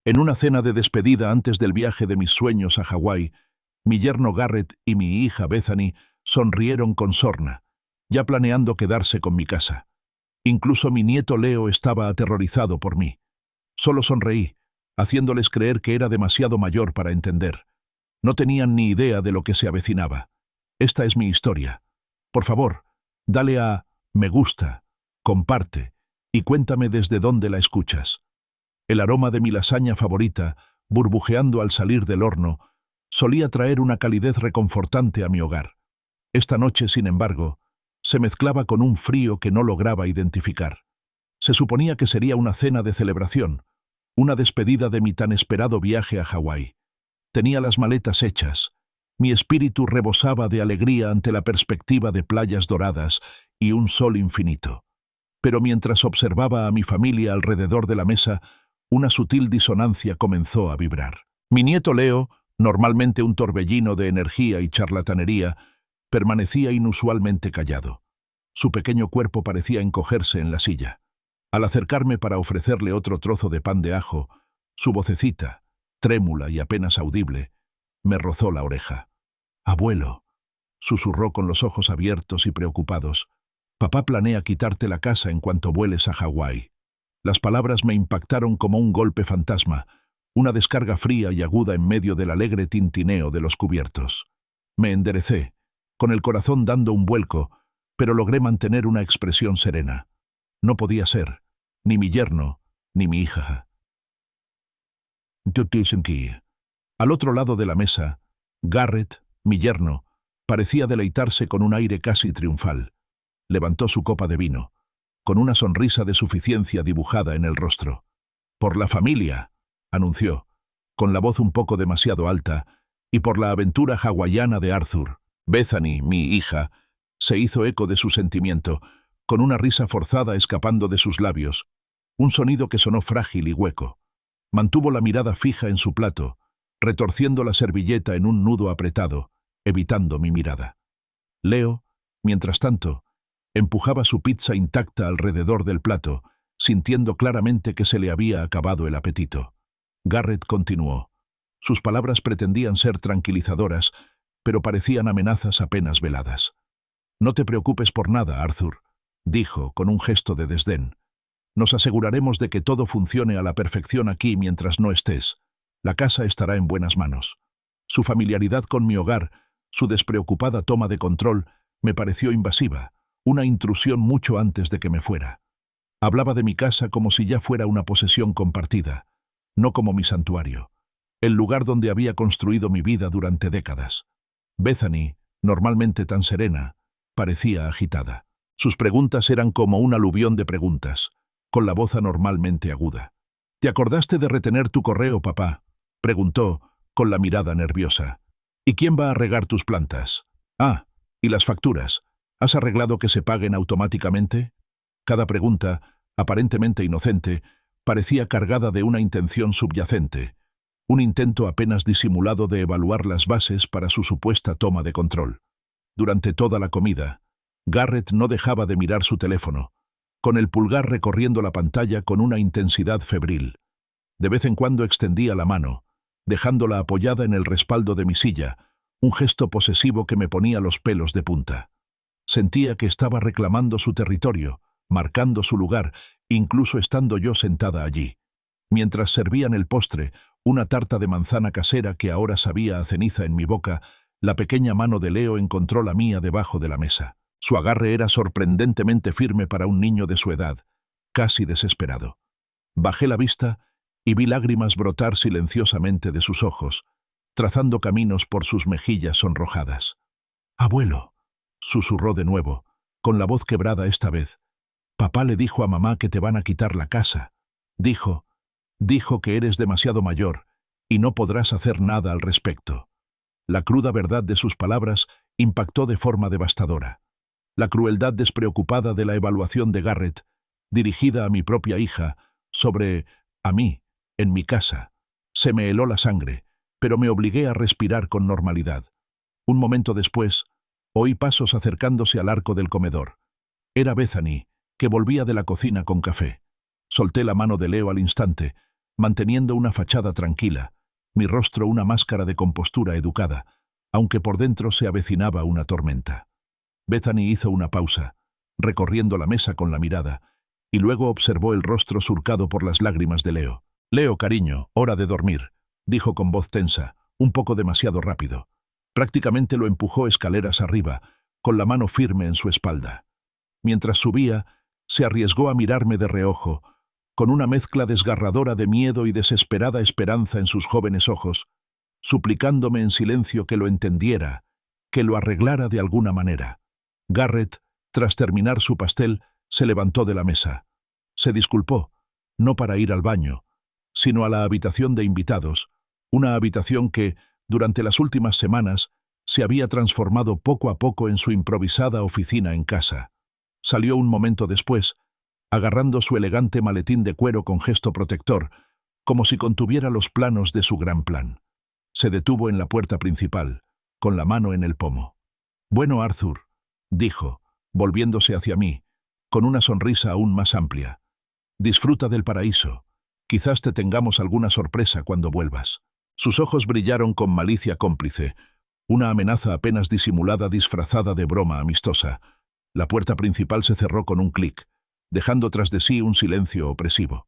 En una cena de despedida antes del viaje de mis sueños a Hawái, mi yerno Garrett y mi hija Bethany sonrieron con sorna, ya planeando quedarse con mi casa. Incluso mi nieto Leo estaba aterrorizado por mí. Solo sonreí, haciéndoles creer que era demasiado mayor para entender. No tenían ni idea de lo que se avecinaba. Esta es mi historia. Por favor, dale a me gusta, comparte y cuéntame desde dónde la escuchas. El aroma de mi lasaña favorita, burbujeando al salir del horno, solía traer una calidez reconfortante a mi hogar. Esta noche, sin embargo, se mezclaba con un frío que no lograba identificar. Se suponía que sería una cena de celebración, una despedida de mi tan esperado viaje a Hawái. Tenía las maletas hechas. Mi espíritu rebosaba de alegría ante la perspectiva de playas doradas y un sol infinito. Pero mientras observaba a mi familia alrededor de la mesa, una sutil disonancia comenzó a vibrar. Mi nieto Leo, normalmente un torbellino de energía y charlatanería, permanecía inusualmente callado. Su pequeño cuerpo parecía encogerse en la silla. Al acercarme para ofrecerle otro trozo de pan de ajo, su vocecita, trémula y apenas audible, me rozó la oreja. «Abuelo», susurró con los ojos abiertos y preocupados, «papá planea quitarte la casa en cuanto vueles a Hawái». Las palabras me impactaron como un golpe fantasma, una descarga fría y aguda en medio del alegre tintineo de los cubiertos. Me enderecé, con el corazón dando un vuelco, pero logré mantener una expresión serena. No podía ser, ni mi yerno, ni mi hija. Al otro lado de la mesa, Garrett, mi yerno, parecía deleitarse con un aire casi triunfal. Levantó su copa de vino, con una sonrisa de suficiencia dibujada en el rostro. «Por la familia», anunció, con la voz un poco demasiado alta, «y por la aventura hawaiana de Arthur». Bethany, mi hija, se hizo eco de su sentimiento, con una risa forzada escapando de sus labios, un sonido que sonó frágil y hueco. Mantuvo la mirada fija en su plato, retorciendo la servilleta en un nudo apretado, evitando mi mirada. Leo, mientras tanto, empujaba su pizza intacta alrededor del plato, sintiendo claramente que se le había acabado el apetito. Garrett continuó. Sus palabras pretendían ser tranquilizadoras, pero parecían amenazas apenas veladas. «No te preocupes por nada, Arthur», dijo, con un gesto de desdén. «Nos aseguraremos de que todo funcione a la perfección aquí mientras no estés. La casa estará en buenas manos». Su familiaridad con mi hogar, su despreocupada toma de control, me pareció invasiva, una intrusión mucho antes de que me fuera. Hablaba de mi casa como si ya fuera una posesión compartida, no como mi santuario, el lugar donde había construido mi vida durante décadas. Bethany, normalmente tan serena, parecía agitada. Sus preguntas eran como un aluvión de preguntas, con la voz anormalmente aguda. «¿Te acordaste de retener tu correo, papá?», preguntó, con la mirada nerviosa. «¿Y quién va a regar tus plantas? Ah, y las facturas. ¿Has arreglado que se paguen automáticamente?». Cada pregunta, aparentemente inocente, parecía cargada de una intención subyacente, un intento apenas disimulado de evaluar las bases para su supuesta toma de control. Durante toda la comida, Garrett no dejaba de mirar su teléfono, con el pulgar recorriendo la pantalla con una intensidad febril. De vez en cuando extendía la mano, dejándola apoyada en el respaldo de mi silla, un gesto posesivo que me ponía los pelos de punta. Sentía que estaba reclamando su territorio, marcando su lugar, incluso estando yo sentada allí. Mientras servían el postre, una tarta de manzana casera que ahora sabía a ceniza en mi boca, la pequeña mano de Leo encontró la mía debajo de la mesa. Su agarre era sorprendentemente firme para un niño de su edad, casi desesperado. Bajé la vista y vi lágrimas brotar silenciosamente de sus ojos, trazando caminos por sus mejillas sonrojadas. «Abuelo», susurró de nuevo, con la voz quebrada esta vez. «Papá le dijo a mamá que te van a quitar la casa. Dijo que eres demasiado mayor y no podrás hacer nada al respecto». La cruda verdad de sus palabras impactó de forma devastadora. La crueldad despreocupada de la evaluación de Garrett, dirigida a mi propia hija, a mí, en mi casa. Se me heló la sangre, pero me obligué a respirar con normalidad. Un momento después, oí pasos acercándose al arco del comedor. Era Bethany, que volvía de la cocina con café. Solté la mano de Leo al instante, manteniendo una fachada tranquila, mi rostro una máscara de compostura educada, aunque por dentro se avecinaba una tormenta. Bethany hizo una pausa, recorriendo la mesa con la mirada, y luego observó el rostro surcado por las lágrimas de Leo. «Leo, cariño, hora de dormir», dijo con voz tensa, un poco demasiado rápido. Prácticamente lo empujó escaleras arriba, con la mano firme en su espalda. Mientras subía, se arriesgó a mirarme de reojo, con una mezcla desgarradora de miedo y desesperada esperanza en sus jóvenes ojos, suplicándome en silencio que lo entendiera, que lo arreglara de alguna manera. Garrett, tras terminar su pastel, se levantó de la mesa. Se disculpó, no para ir al baño, sino a la habitación de invitados, una habitación que, durante las últimas semanas, se había transformado poco a poco en su improvisada oficina en casa. Salió un momento después, agarrando su elegante maletín de cuero con gesto protector, como si contuviera los planos de su gran plan. Se detuvo en la puerta principal, con la mano en el pomo. «Bueno, Arthur», dijo, volviéndose hacia mí, con una sonrisa aún más amplia. «Disfruta del paraíso. Quizás te tengamos alguna sorpresa cuando vuelvas». Sus ojos brillaron con malicia cómplice, una amenaza apenas disimulada disfrazada de broma amistosa. La puerta principal se cerró con un clic, dejando tras de sí un silencio opresivo.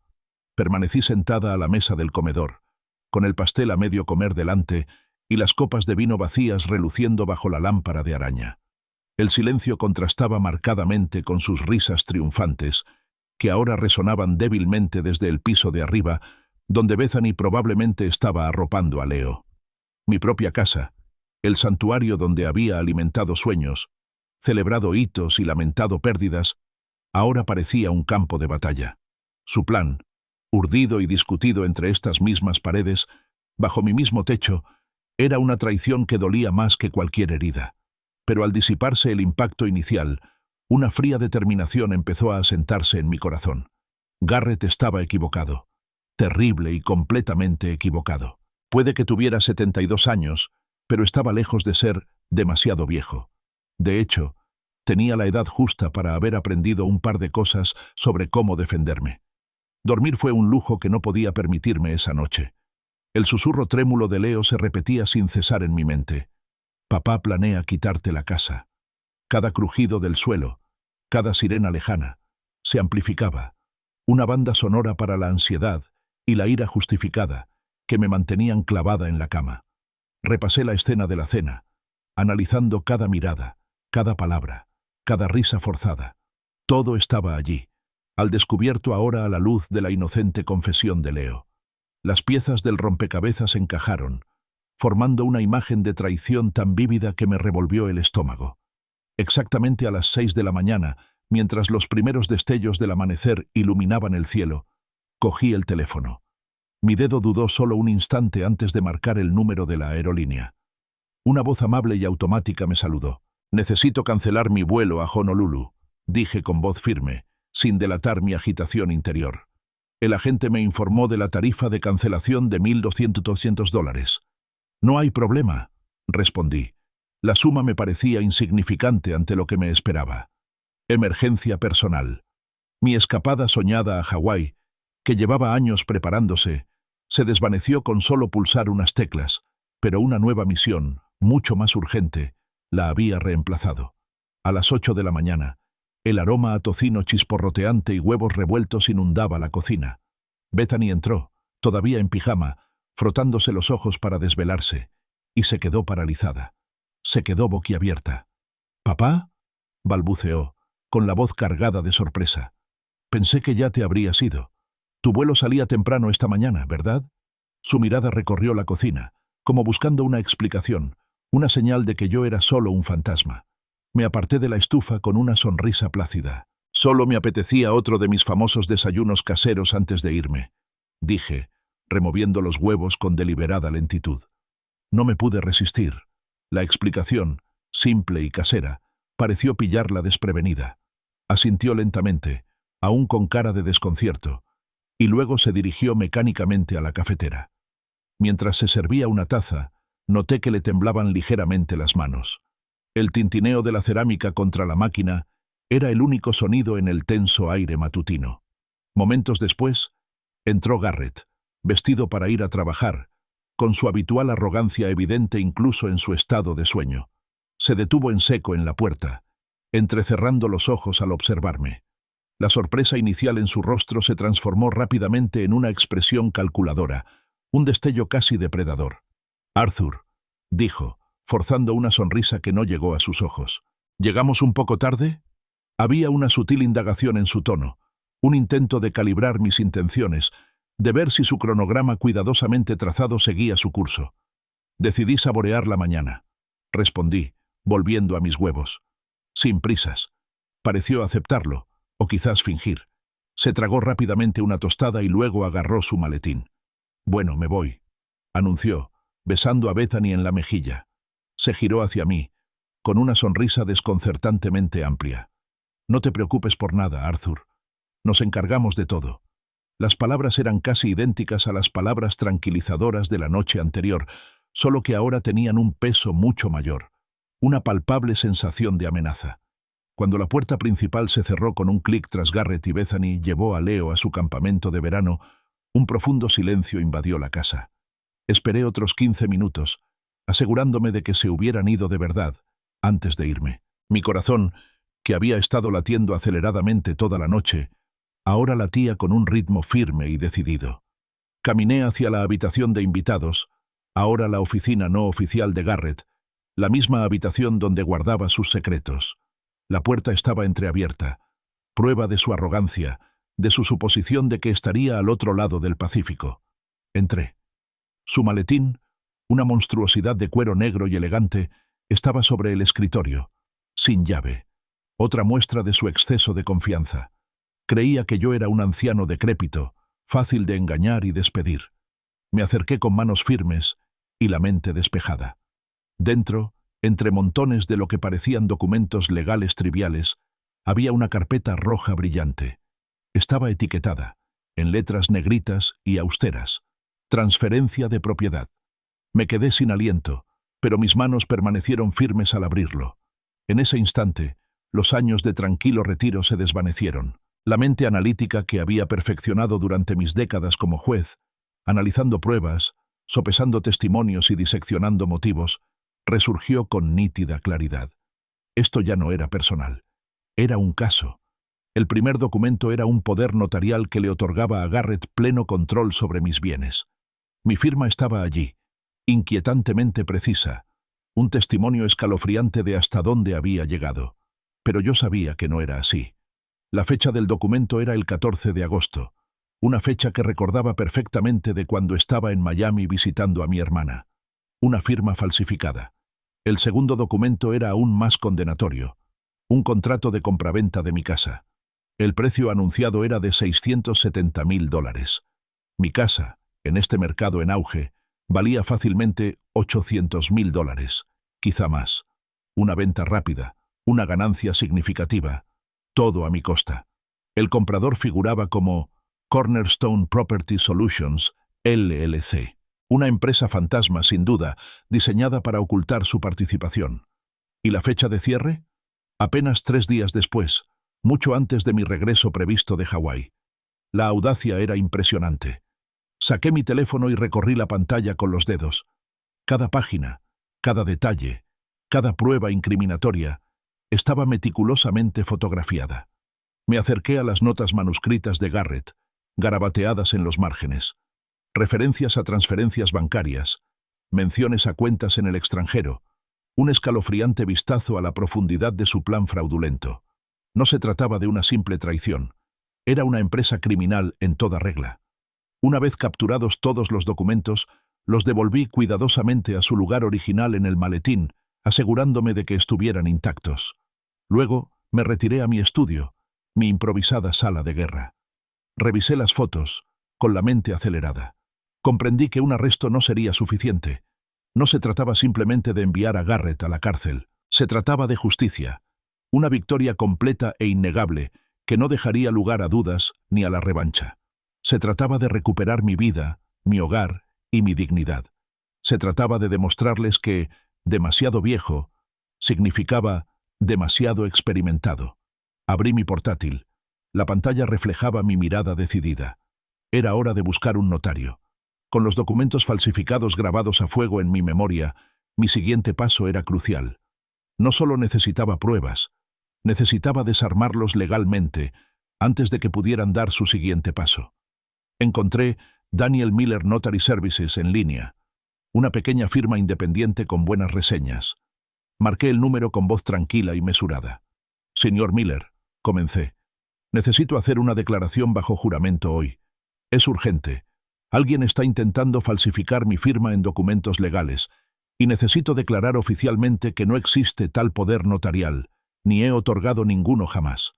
Permanecí sentada a la mesa del comedor, con el pastel a medio comer delante y las copas de vino vacías reluciendo bajo la lámpara de araña. El silencio contrastaba marcadamente con sus risas triunfantes, que ahora resonaban débilmente desde el piso de arriba, donde Bethany probablemente estaba arropando a Leo. Mi propia casa, el santuario donde había alimentado sueños, celebrado hitos y lamentado pérdidas, ahora parecía un campo de batalla. Su plan, urdido y discutido entre estas mismas paredes, bajo mi mismo techo, era una traición que dolía más que cualquier herida. Pero al disiparse el impacto inicial, una fría determinación empezó a asentarse en mi corazón. Garrett estaba equivocado. Terrible y completamente equivocado. Puede que tuviera 72 años, pero estaba lejos de ser demasiado viejo. De hecho, tenía la edad justa para haber aprendido un par de cosas sobre cómo defenderme. Dormir fue un lujo que no podía permitirme esa noche. El susurro trémulo de Leo se repetía sin cesar en mi mente. «Papá planea quitarte la casa». Cada crujido del suelo, cada sirena lejana, se amplificaba. Una banda sonora para la ansiedad y la ira justificada, que me mantenían clavada en la cama. Repasé la escena de la cena, analizando cada mirada, cada palabra, cada risa forzada. Todo estaba allí, al descubierto ahora a la luz de la inocente confesión de Leo. Las piezas del rompecabezas encajaron, formando una imagen de traición tan vívida que me revolvió el estómago. Exactamente a las 6 de la mañana, mientras los primeros destellos del amanecer iluminaban el cielo, cogí el teléfono. Mi dedo dudó solo un instante antes de marcar el número de la aerolínea. Una voz amable y automática me saludó. «Necesito cancelar mi vuelo a Honolulu», dije con voz firme, sin delatar mi agitación interior. El agente me informó de la tarifa de cancelación de $1,200. «No hay problema», respondí. La suma me parecía insignificante ante lo que me esperaba. Emergencia personal. Mi escapada soñada a Hawái, que llevaba años preparándose, se desvaneció con solo pulsar unas teclas, pero una nueva misión, mucho más urgente, la había reemplazado. A las 8 de la mañana, el aroma a tocino chisporroteante y huevos revueltos inundaba la cocina. Bethany entró, todavía en pijama, frotándose los ojos para desvelarse, y se quedó paralizada. Se quedó boquiabierta. «¿Papá?», balbuceó, con la voz cargada de sorpresa. «Pensé que ya te habrías ido. Tu vuelo salía temprano esta mañana, ¿verdad?». Su mirada recorrió la cocina, como buscando una explicación, una señal de que yo era solo un fantasma. Me aparté de la estufa con una sonrisa plácida. «Solo me apetecía otro de mis famosos desayunos caseros antes de irme», dije, removiendo los huevos con deliberada lentitud. No me pude resistir. La explicación, simple y casera, pareció pillarla desprevenida. Asintió lentamente, aún con cara de desconcierto, y luego se dirigió mecánicamente a la cafetera. Mientras se servía una taza, noté que le temblaban ligeramente las manos. El tintineo de la cerámica contra la máquina era el único sonido en el tenso aire matutino. Momentos después, entró Garrett, vestido para ir a trabajar, con su habitual arrogancia evidente incluso en su estado de sueño. Se detuvo en seco en la puerta, entrecerrando los ojos al observarme. La sorpresa inicial en su rostro se transformó rápidamente en una expresión calculadora, un destello casi depredador. «Arthur», dijo, forzando una sonrisa que no llegó a sus ojos. «¿Llegamos un poco tarde?» Había una sutil indagación en su tono, un intento de calibrar mis intenciones, de ver si su cronograma cuidadosamente trazado seguía su curso. «Decidí saborear la mañana», respondí, volviendo a mis huevos. Sin prisas. Pareció aceptarlo, o quizás fingir. Se tragó rápidamente una tostada y luego agarró su maletín. «Bueno, me voy», anunció, besando a Bethany en la mejilla. Se giró hacia mí, con una sonrisa desconcertantemente amplia. «No te preocupes por nada, Arthur. Nos encargamos de todo». Las palabras eran casi idénticas a las palabras tranquilizadoras de la noche anterior, solo que ahora tenían un peso mucho mayor, una palpable sensación de amenaza. Cuando la puerta principal se cerró con un clic tras Garrett y Bethany llevó a Leo a su campamento de verano, un profundo silencio invadió la casa. Esperé otros 15 minutos, asegurándome de que se hubieran ido de verdad, antes de irme. Mi corazón, que había estado latiendo aceleradamente toda la noche, ahora latía con un ritmo firme y decidido. Caminé hacia la habitación de invitados, ahora la oficina no oficial de Garrett, la misma habitación donde guardaba sus secretos. La puerta estaba entreabierta, prueba de su arrogancia, de su suposición de que estaría al otro lado del Pacífico. Entré. Su maletín, una monstruosidad de cuero negro y elegante, estaba sobre el escritorio, sin llave. Otra muestra de su exceso de confianza. Creía que yo era un anciano decrépito, fácil de engañar y despedir. Me acerqué con manos firmes y la mente despejada. Dentro, entre montones de lo que parecían documentos legales triviales, había una carpeta roja brillante. Estaba etiquetada, en letras negritas y austeras, «Transferencia de propiedad». Me quedé sin aliento, pero mis manos permanecieron firmes al abrirlo. En ese instante, los años de tranquilo retiro se desvanecieron. La mente analítica que había perfeccionado durante mis décadas como juez, analizando pruebas, sopesando testimonios y diseccionando motivos, resurgió con nítida claridad. Esto ya no era personal. Era un caso. El primer documento era un poder notarial que le otorgaba a Garrett pleno control sobre mis bienes. Mi firma estaba allí, inquietantemente precisa, un testimonio escalofriante de hasta dónde había llegado. Pero yo sabía que no era así. La fecha del documento era el 14 de agosto, una fecha que recordaba perfectamente de cuando estaba en Miami visitando a mi hermana. Una firma falsificada. El segundo documento era aún más condenatorio. Un contrato de compraventa de mi casa. El precio anunciado era de $670.000. Mi casa, en este mercado en auge, valía fácilmente $800.000, quizá más. Una venta rápida, una ganancia significativa, todo a mi costa. El comprador figuraba como Cornerstone Property Solutions, LLC. Una empresa fantasma, sin duda, diseñada para ocultar su participación. ¿Y la fecha de cierre? Apenas 3 días después, mucho antes de mi regreso previsto de Hawái. La audacia era impresionante. Saqué mi teléfono y recorrí la pantalla con los dedos. Cada página, cada detalle, cada prueba incriminatoria, estaba meticulosamente fotografiada. Me acerqué a las notas manuscritas de Garrett, garabateadas en los márgenes. Referencias a transferencias bancarias, menciones a cuentas en el extranjero, un escalofriante vistazo a la profundidad de su plan fraudulento. No se trataba de una simple traición. Era una empresa criminal en toda regla. Una vez capturados todos los documentos, los devolví cuidadosamente a su lugar original en el maletín, asegurándome de que estuvieran intactos. Luego me retiré a mi estudio, mi improvisada sala de guerra. Revisé las fotos, con la mente acelerada. Comprendí que un arresto no sería suficiente. No se trataba simplemente de enviar a Garrett a la cárcel. Se trataba de justicia. Una victoria completa e innegable que no dejaría lugar a dudas ni a la revancha. Se trataba de recuperar mi vida, mi hogar y mi dignidad. Se trataba de demostrarles que demasiado viejo significaba demasiado experimentado. Abrí mi portátil. La pantalla reflejaba mi mirada decidida. Era hora de buscar un notario. Con los documentos falsificados grabados a fuego en mi memoria, mi siguiente paso era crucial. No solo necesitaba pruebas, necesitaba desarmarlos legalmente antes de que pudieran dar su siguiente paso. Encontré Daniel Miller Notary Services en línea, una pequeña firma independiente con buenas reseñas. Marqué el número con voz tranquila y mesurada. «Señor Miller», comencé, «necesito hacer una declaración bajo juramento hoy. Es urgente. Alguien está intentando falsificar mi firma en documentos legales y necesito declarar oficialmente que no existe tal poder notarial, ni he otorgado ninguno jamás».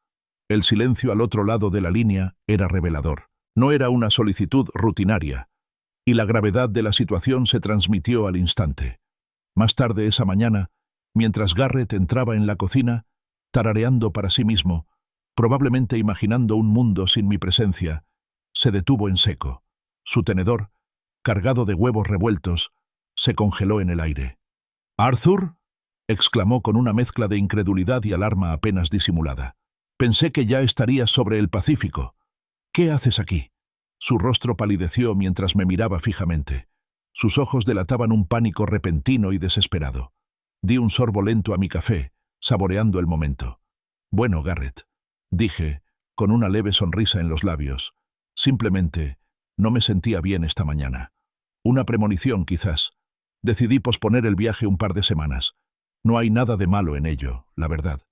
El silencio al otro lado de la línea era revelador. No era una solicitud rutinaria, y la gravedad de la situación se transmitió al instante. Más tarde esa mañana, mientras Garrett entraba en la cocina, tarareando para sí mismo, probablemente imaginando un mundo sin mi presencia, se detuvo en seco. Su tenedor, cargado de huevos revueltos, se congeló en el aire. «¿Arthur?», exclamó con una mezcla de incredulidad y alarma apenas disimulada. «Pensé que ya estarías sobre el Pacífico. ¿Qué haces aquí?». Su rostro palideció mientras me miraba fijamente. Sus ojos delataban un pánico repentino y desesperado. Di un sorbo lento a mi café, saboreando el momento. «Bueno, Garrett», dije, con una leve sonrisa en los labios, «simplemente no me sentía bien esta mañana. Una premonición, quizás. Decidí posponer el viaje un par de semanas. No hay nada de malo en ello, la verdad».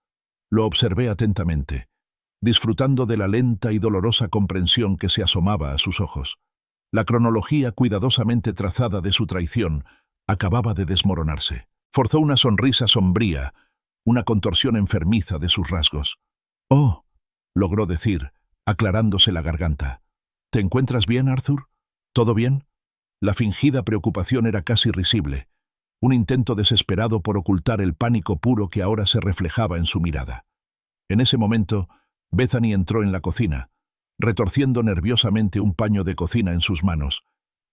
Lo observé atentamente, disfrutando de la lenta y dolorosa comprensión que se asomaba a sus ojos. La cronología cuidadosamente trazada de su traición acababa de desmoronarse. Forzó una sonrisa sombría, una contorsión enfermiza de sus rasgos. «Oh», logró decir, aclarándose la garganta. «¿Te encuentras bien, Arthur? ¿Todo bien?». La fingida preocupación era casi risible, un intento desesperado por ocultar el pánico puro que ahora se reflejaba en su mirada. En ese momento, Bethany entró en la cocina, retorciendo nerviosamente un paño de cocina en sus manos.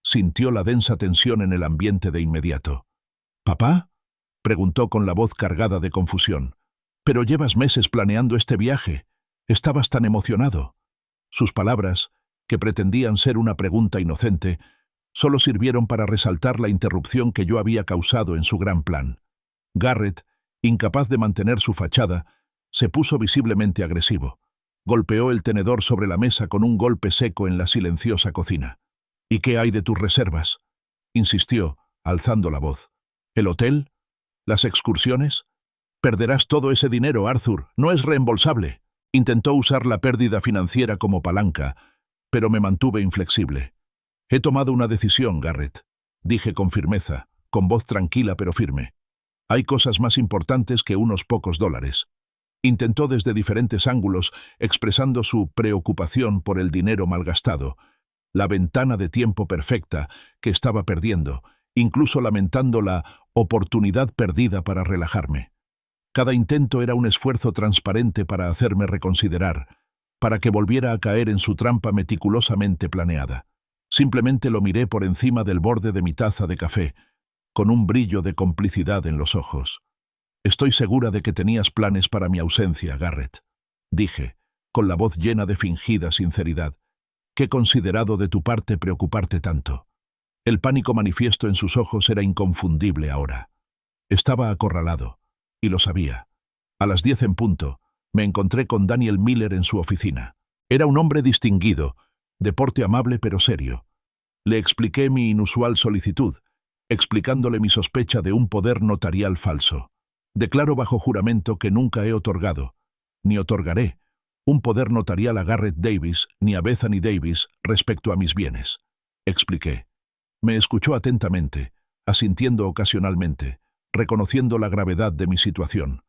Sintió la densa tensión en el ambiente de inmediato. «¿Papá?», preguntó con la voz cargada de confusión. «Pero llevas meses planeando este viaje. Estabas tan emocionado». Sus palabras, que pretendían ser una pregunta inocente, solo sirvieron para resaltar la interrupción que yo había causado en su gran plan. Garrett, incapaz de mantener su fachada, se puso visiblemente agresivo. Golpeó el tenedor sobre la mesa con un golpe seco en la silenciosa cocina. «¿Y qué hay de tus reservas?», insistió, alzando la voz. «¿El hotel? ¿Las excursiones? Perderás todo ese dinero, Arthur. No es reembolsable». Intentó usar la pérdida financiera como palanca, pero me mantuve inflexible. «He tomado una decisión, Garrett», dije con firmeza, con voz tranquila pero firme. «Hay cosas más importantes que unos pocos dólares». Intentó desde diferentes ángulos, expresando su preocupación por el dinero malgastado, la ventana de tiempo perfecta que estaba perdiendo, incluso lamentando la oportunidad perdida para relajarme. Cada intento era un esfuerzo transparente para hacerme reconsiderar, para que volviera a caer en su trampa meticulosamente planeada. Simplemente lo miré por encima del borde de mi taza de café, con un brillo de complicidad en los ojos. «Estoy segura de que tenías planes para mi ausencia, Garrett», dije, con la voz llena de fingida sinceridad. «Qué considerado de tu parte preocuparte tanto». El pánico manifiesto en sus ojos era inconfundible ahora. Estaba acorralado, y lo sabía. A las 10 en punto, me encontré con Daniel Miller en su oficina. Era un hombre distinguido, de porte amable pero serio. Le expliqué mi inusual solicitud, explicándole mi sospecha de un poder notarial falso. «Declaro bajo juramento que nunca he otorgado, ni otorgaré, un poder notarial a Garrett Davis ni a Bethany Davis respecto a mis bienes», expliqué. Me escuchó atentamente, asintiendo ocasionalmente, reconociendo la gravedad de mi situación.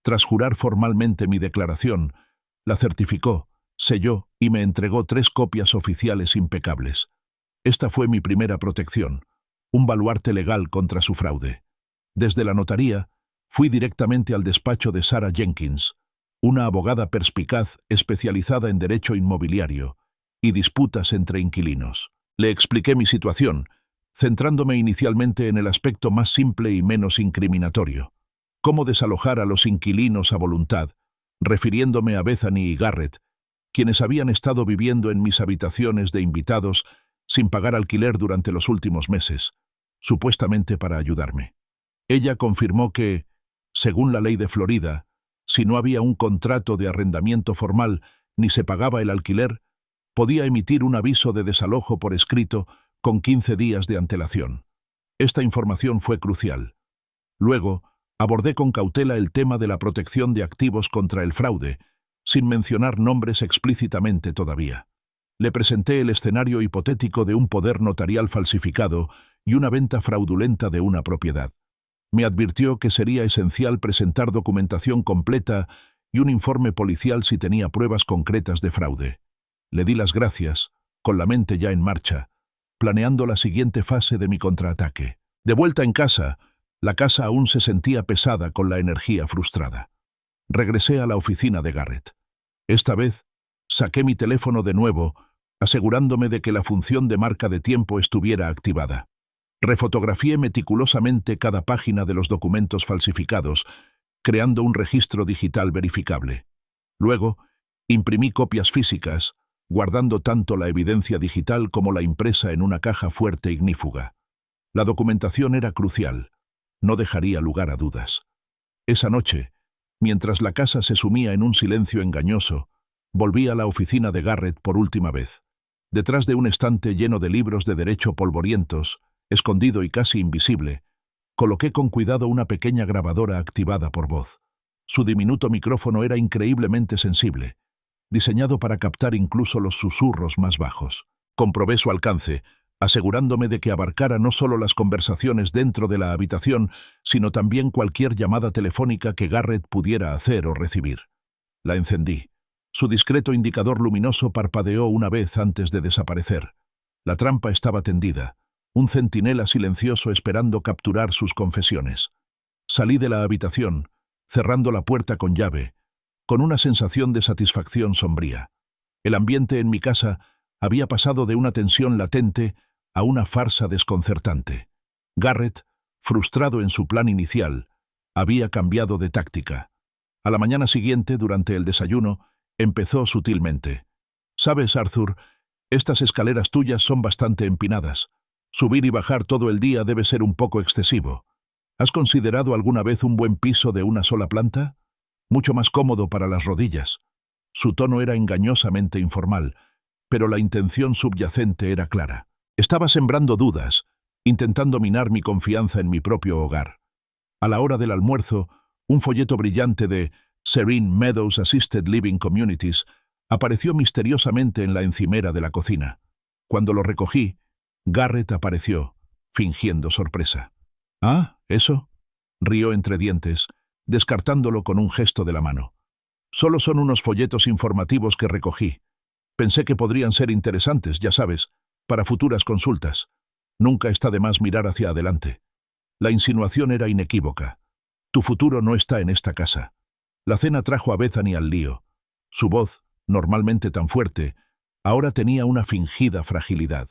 Tras jurar formalmente mi declaración, la certificó, selló y me entregó 3 copias oficiales impecables. Esta fue mi primera protección, un baluarte legal contra su fraude. Desde la notaría, fui directamente al despacho de Sarah Jenkins, una abogada perspicaz especializada en derecho inmobiliario y disputas entre inquilinos. Le expliqué mi situación, centrándome inicialmente en el aspecto más simple y menos incriminatorio: cómo desalojar a los inquilinos a voluntad, refiriéndome a Bethany y Garrett, quienes habían estado viviendo en mis habitaciones de invitados sin pagar alquiler durante los últimos meses, supuestamente para ayudarme. Ella confirmó que, según la ley de Florida, si no había un contrato de arrendamiento formal ni se pagaba el alquiler, podía emitir un aviso de desalojo por escrito con 15 días de antelación. Esta información fue crucial. Luego, abordé con cautela el tema de la protección de activos contra el fraude, sin mencionar nombres explícitamente todavía. Le presenté el escenario hipotético de un poder notarial falsificado y una venta fraudulenta de una propiedad. Me advirtió que sería esencial presentar documentación completa y un informe policial si tenía pruebas concretas de fraude. Le di las gracias, con la mente ya en marcha, planeando la siguiente fase de mi contraataque. De vuelta en casa, la casa aún se sentía pesada con la energía frustrada. Regresé a la oficina de Garrett. Esta vez, saqué mi teléfono de nuevo, asegurándome de que la función de marca de tiempo estuviera activada. Refotografié meticulosamente cada página de los documentos falsificados, creando un registro digital verificable. Luego, imprimí copias físicas, guardando tanto la evidencia digital como la impresa en una caja fuerte ignífuga. La documentación era crucial. No dejaría lugar a dudas. Esa noche, mientras la casa se sumía en un silencio engañoso, volví a la oficina de Garrett por última vez. Detrás de un estante lleno de libros de derecho polvorientos, escondido y casi invisible, coloqué con cuidado una pequeña grabadora activada por voz. Su diminuto micrófono era increíblemente sensible, diseñado para captar incluso los susurros más bajos. Comprobé su alcance, asegurándome de que abarcara no solo las conversaciones dentro de la habitación, sino también cualquier llamada telefónica que Garrett pudiera hacer o recibir. La encendí. Su discreto indicador luminoso parpadeó una vez antes de desaparecer. La trampa estaba tendida, un centinela silencioso esperando capturar sus confesiones. Salí de la habitación, cerrando la puerta con llave, con una sensación de satisfacción sombría. El ambiente en mi casa había pasado de una tensión latente a una farsa desconcertante. Garrett, frustrado en su plan inicial, había cambiado de táctica. A la mañana siguiente, durante el desayuno, empezó sutilmente. «Sabes, Arthur, estas escaleras tuyas son bastante empinadas. Subir y bajar todo el día debe ser un poco excesivo. ¿Has considerado alguna vez un buen piso de una sola planta? Mucho más cómodo para las rodillas». Su tono era engañosamente informal, pero la intención subyacente era clara. Estaba sembrando dudas, intentando minar mi confianza en mi propio hogar. A la hora del almuerzo, un folleto brillante de Serene Meadows Assisted Living Communities apareció misteriosamente en la encimera de la cocina. Cuando lo recogí, Garrett apareció, fingiendo sorpresa. «¿Ah, eso?», rió entre dientes, descartándolo con un gesto de la mano. «Solo son unos folletos informativos que recogí. Pensé que podrían ser interesantes, ya sabes, para futuras consultas. Nunca está de más mirar hacia adelante». La insinuación era inequívoca. «Tu futuro no está en esta casa». La cena trajo a Bethany al lío. Su voz, normalmente tan fuerte, ahora tenía una fingida fragilidad.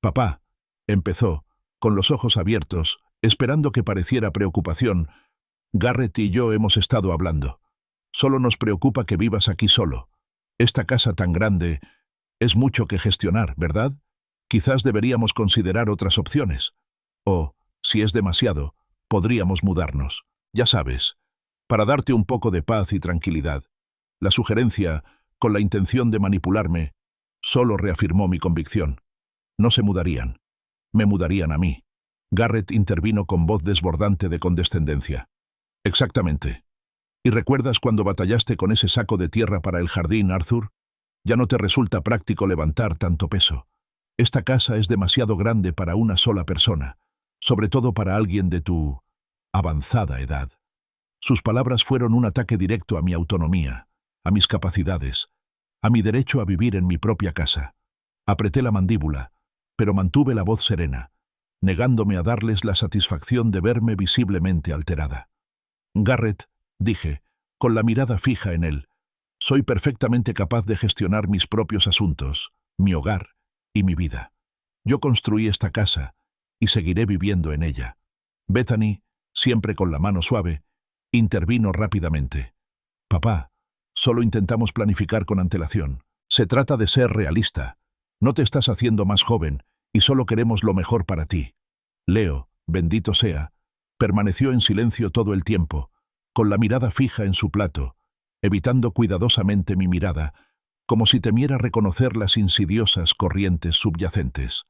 «Papá», empezó, con los ojos abiertos, esperando que pareciera preocupación, «Garrett y yo hemos estado hablando. Solo nos preocupa que vivas aquí solo. Esta casa tan grande es mucho que gestionar, ¿verdad? Quizás deberíamos considerar otras opciones. O, si es demasiado, podríamos mudarnos. Ya sabes, para darte un poco de paz y tranquilidad». La sugerencia, con la intención de manipularme, solo reafirmó mi convicción. No se mudarían. Me mudarían a mí. Garrett intervino con voz desbordante de condescendencia. «Exactamente. ¿Y recuerdas cuando batallaste con ese saco de tierra para el jardín, Arthur? Ya no te resulta práctico levantar tanto peso. Esta casa es demasiado grande para una sola persona, sobre todo para alguien de tu avanzada edad». Sus palabras fueron un ataque directo a mi autonomía, a mis capacidades, a mi derecho a vivir en mi propia casa. Apreté la mandíbula, pero mantuve la voz serena, negándome a darles la satisfacción de verme visiblemente alterada. «Garrett», dije, con la mirada fija en él, «soy perfectamente capaz de gestionar mis propios asuntos, mi hogar y mi vida. Yo construí esta casa y seguiré viviendo en ella». Bethany, siempre con la mano suave, intervino rápidamente. «Papá, solo intentamos planificar con antelación. Se trata de ser realista. No te estás haciendo más joven, y solo queremos lo mejor para ti. Leo, bendito sea, permaneció en silencio todo el tiempo, con la mirada fija en su plato, evitando cuidadosamente mi mirada, como si temiera reconocer las insidiosas corrientes subyacentes.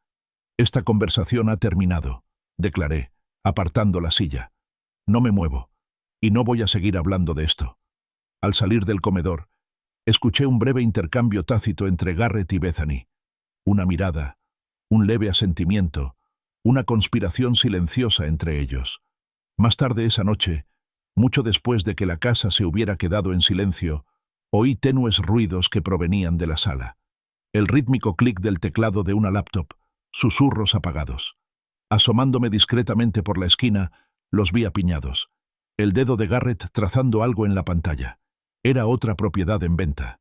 Esta conversación ha terminado, declaré, apartando la silla. No me muevo, y no voy a seguir hablando de esto. Al salir del comedor, escuché un breve intercambio tácito entre Garrett y Bethany. Una mirada, un leve asentimiento, una conspiración silenciosa entre ellos. Más tarde esa noche, mucho después de que la casa se hubiera quedado en silencio, oí tenues ruidos que provenían de la sala. El rítmico clic del teclado de una laptop, susurros apagados. Asomándome discretamente por la esquina, los vi apiñados. El dedo de Garrett trazando algo en la pantalla. Era otra propiedad en venta.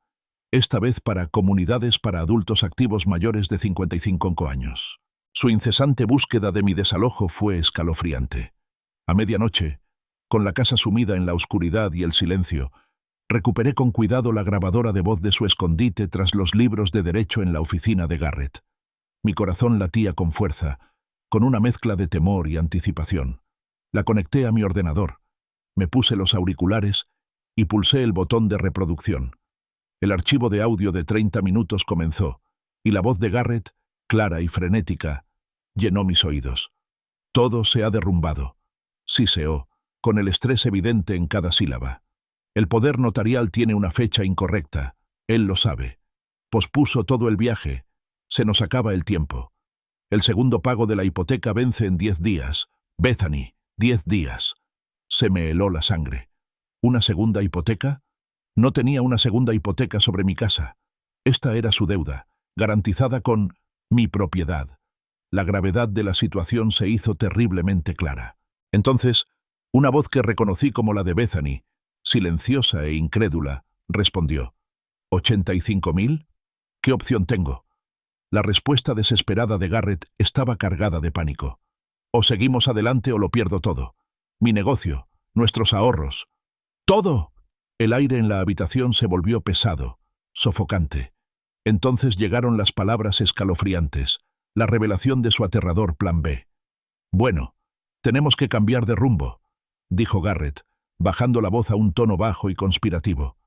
Esta vez para comunidades para adultos activos mayores de 55 años. Su incesante búsqueda de mi desalojo fue escalofriante. A medianoche, con la casa sumida en la oscuridad y el silencio, recuperé con cuidado la grabadora de voz de su escondite tras los libros de derecho en la oficina de Garrett. Mi corazón latía con fuerza, con una mezcla de temor y anticipación. La conecté a mi ordenador, me puse los auriculares y pulsé el botón de reproducción. El archivo de audio de 30 minutos comenzó, y la voz de Garrett, clara y frenética, llenó mis oídos. Todo se ha derrumbado, siseó, con el estrés evidente en cada sílaba. El poder notarial tiene una fecha incorrecta, él lo sabe. Pospuso todo el viaje, se nos acaba el tiempo. El segundo pago de la hipoteca vence en 10 días. Bethany, 10 días. Se me heló la sangre. ¿Una segunda hipoteca? No tenía una segunda hipoteca sobre mi casa. Esta era su deuda, garantizada con mi propiedad. La gravedad de la situación se hizo terriblemente clara. Entonces, una voz que reconocí como la de Bethany, silenciosa e incrédula, respondió. ¿85.000? ¿Qué opción tengo? La respuesta desesperada de Garrett estaba cargada de pánico. O seguimos adelante o lo pierdo todo. Mi negocio, nuestros ahorros. ¡Todo! El aire en la habitación se volvió pesado, sofocante. Entonces llegaron las palabras escalofriantes, la revelación de su aterrador plan B. Bueno, tenemos que cambiar de rumbo, dijo Garrett, bajando la voz a un tono bajo y conspirativo.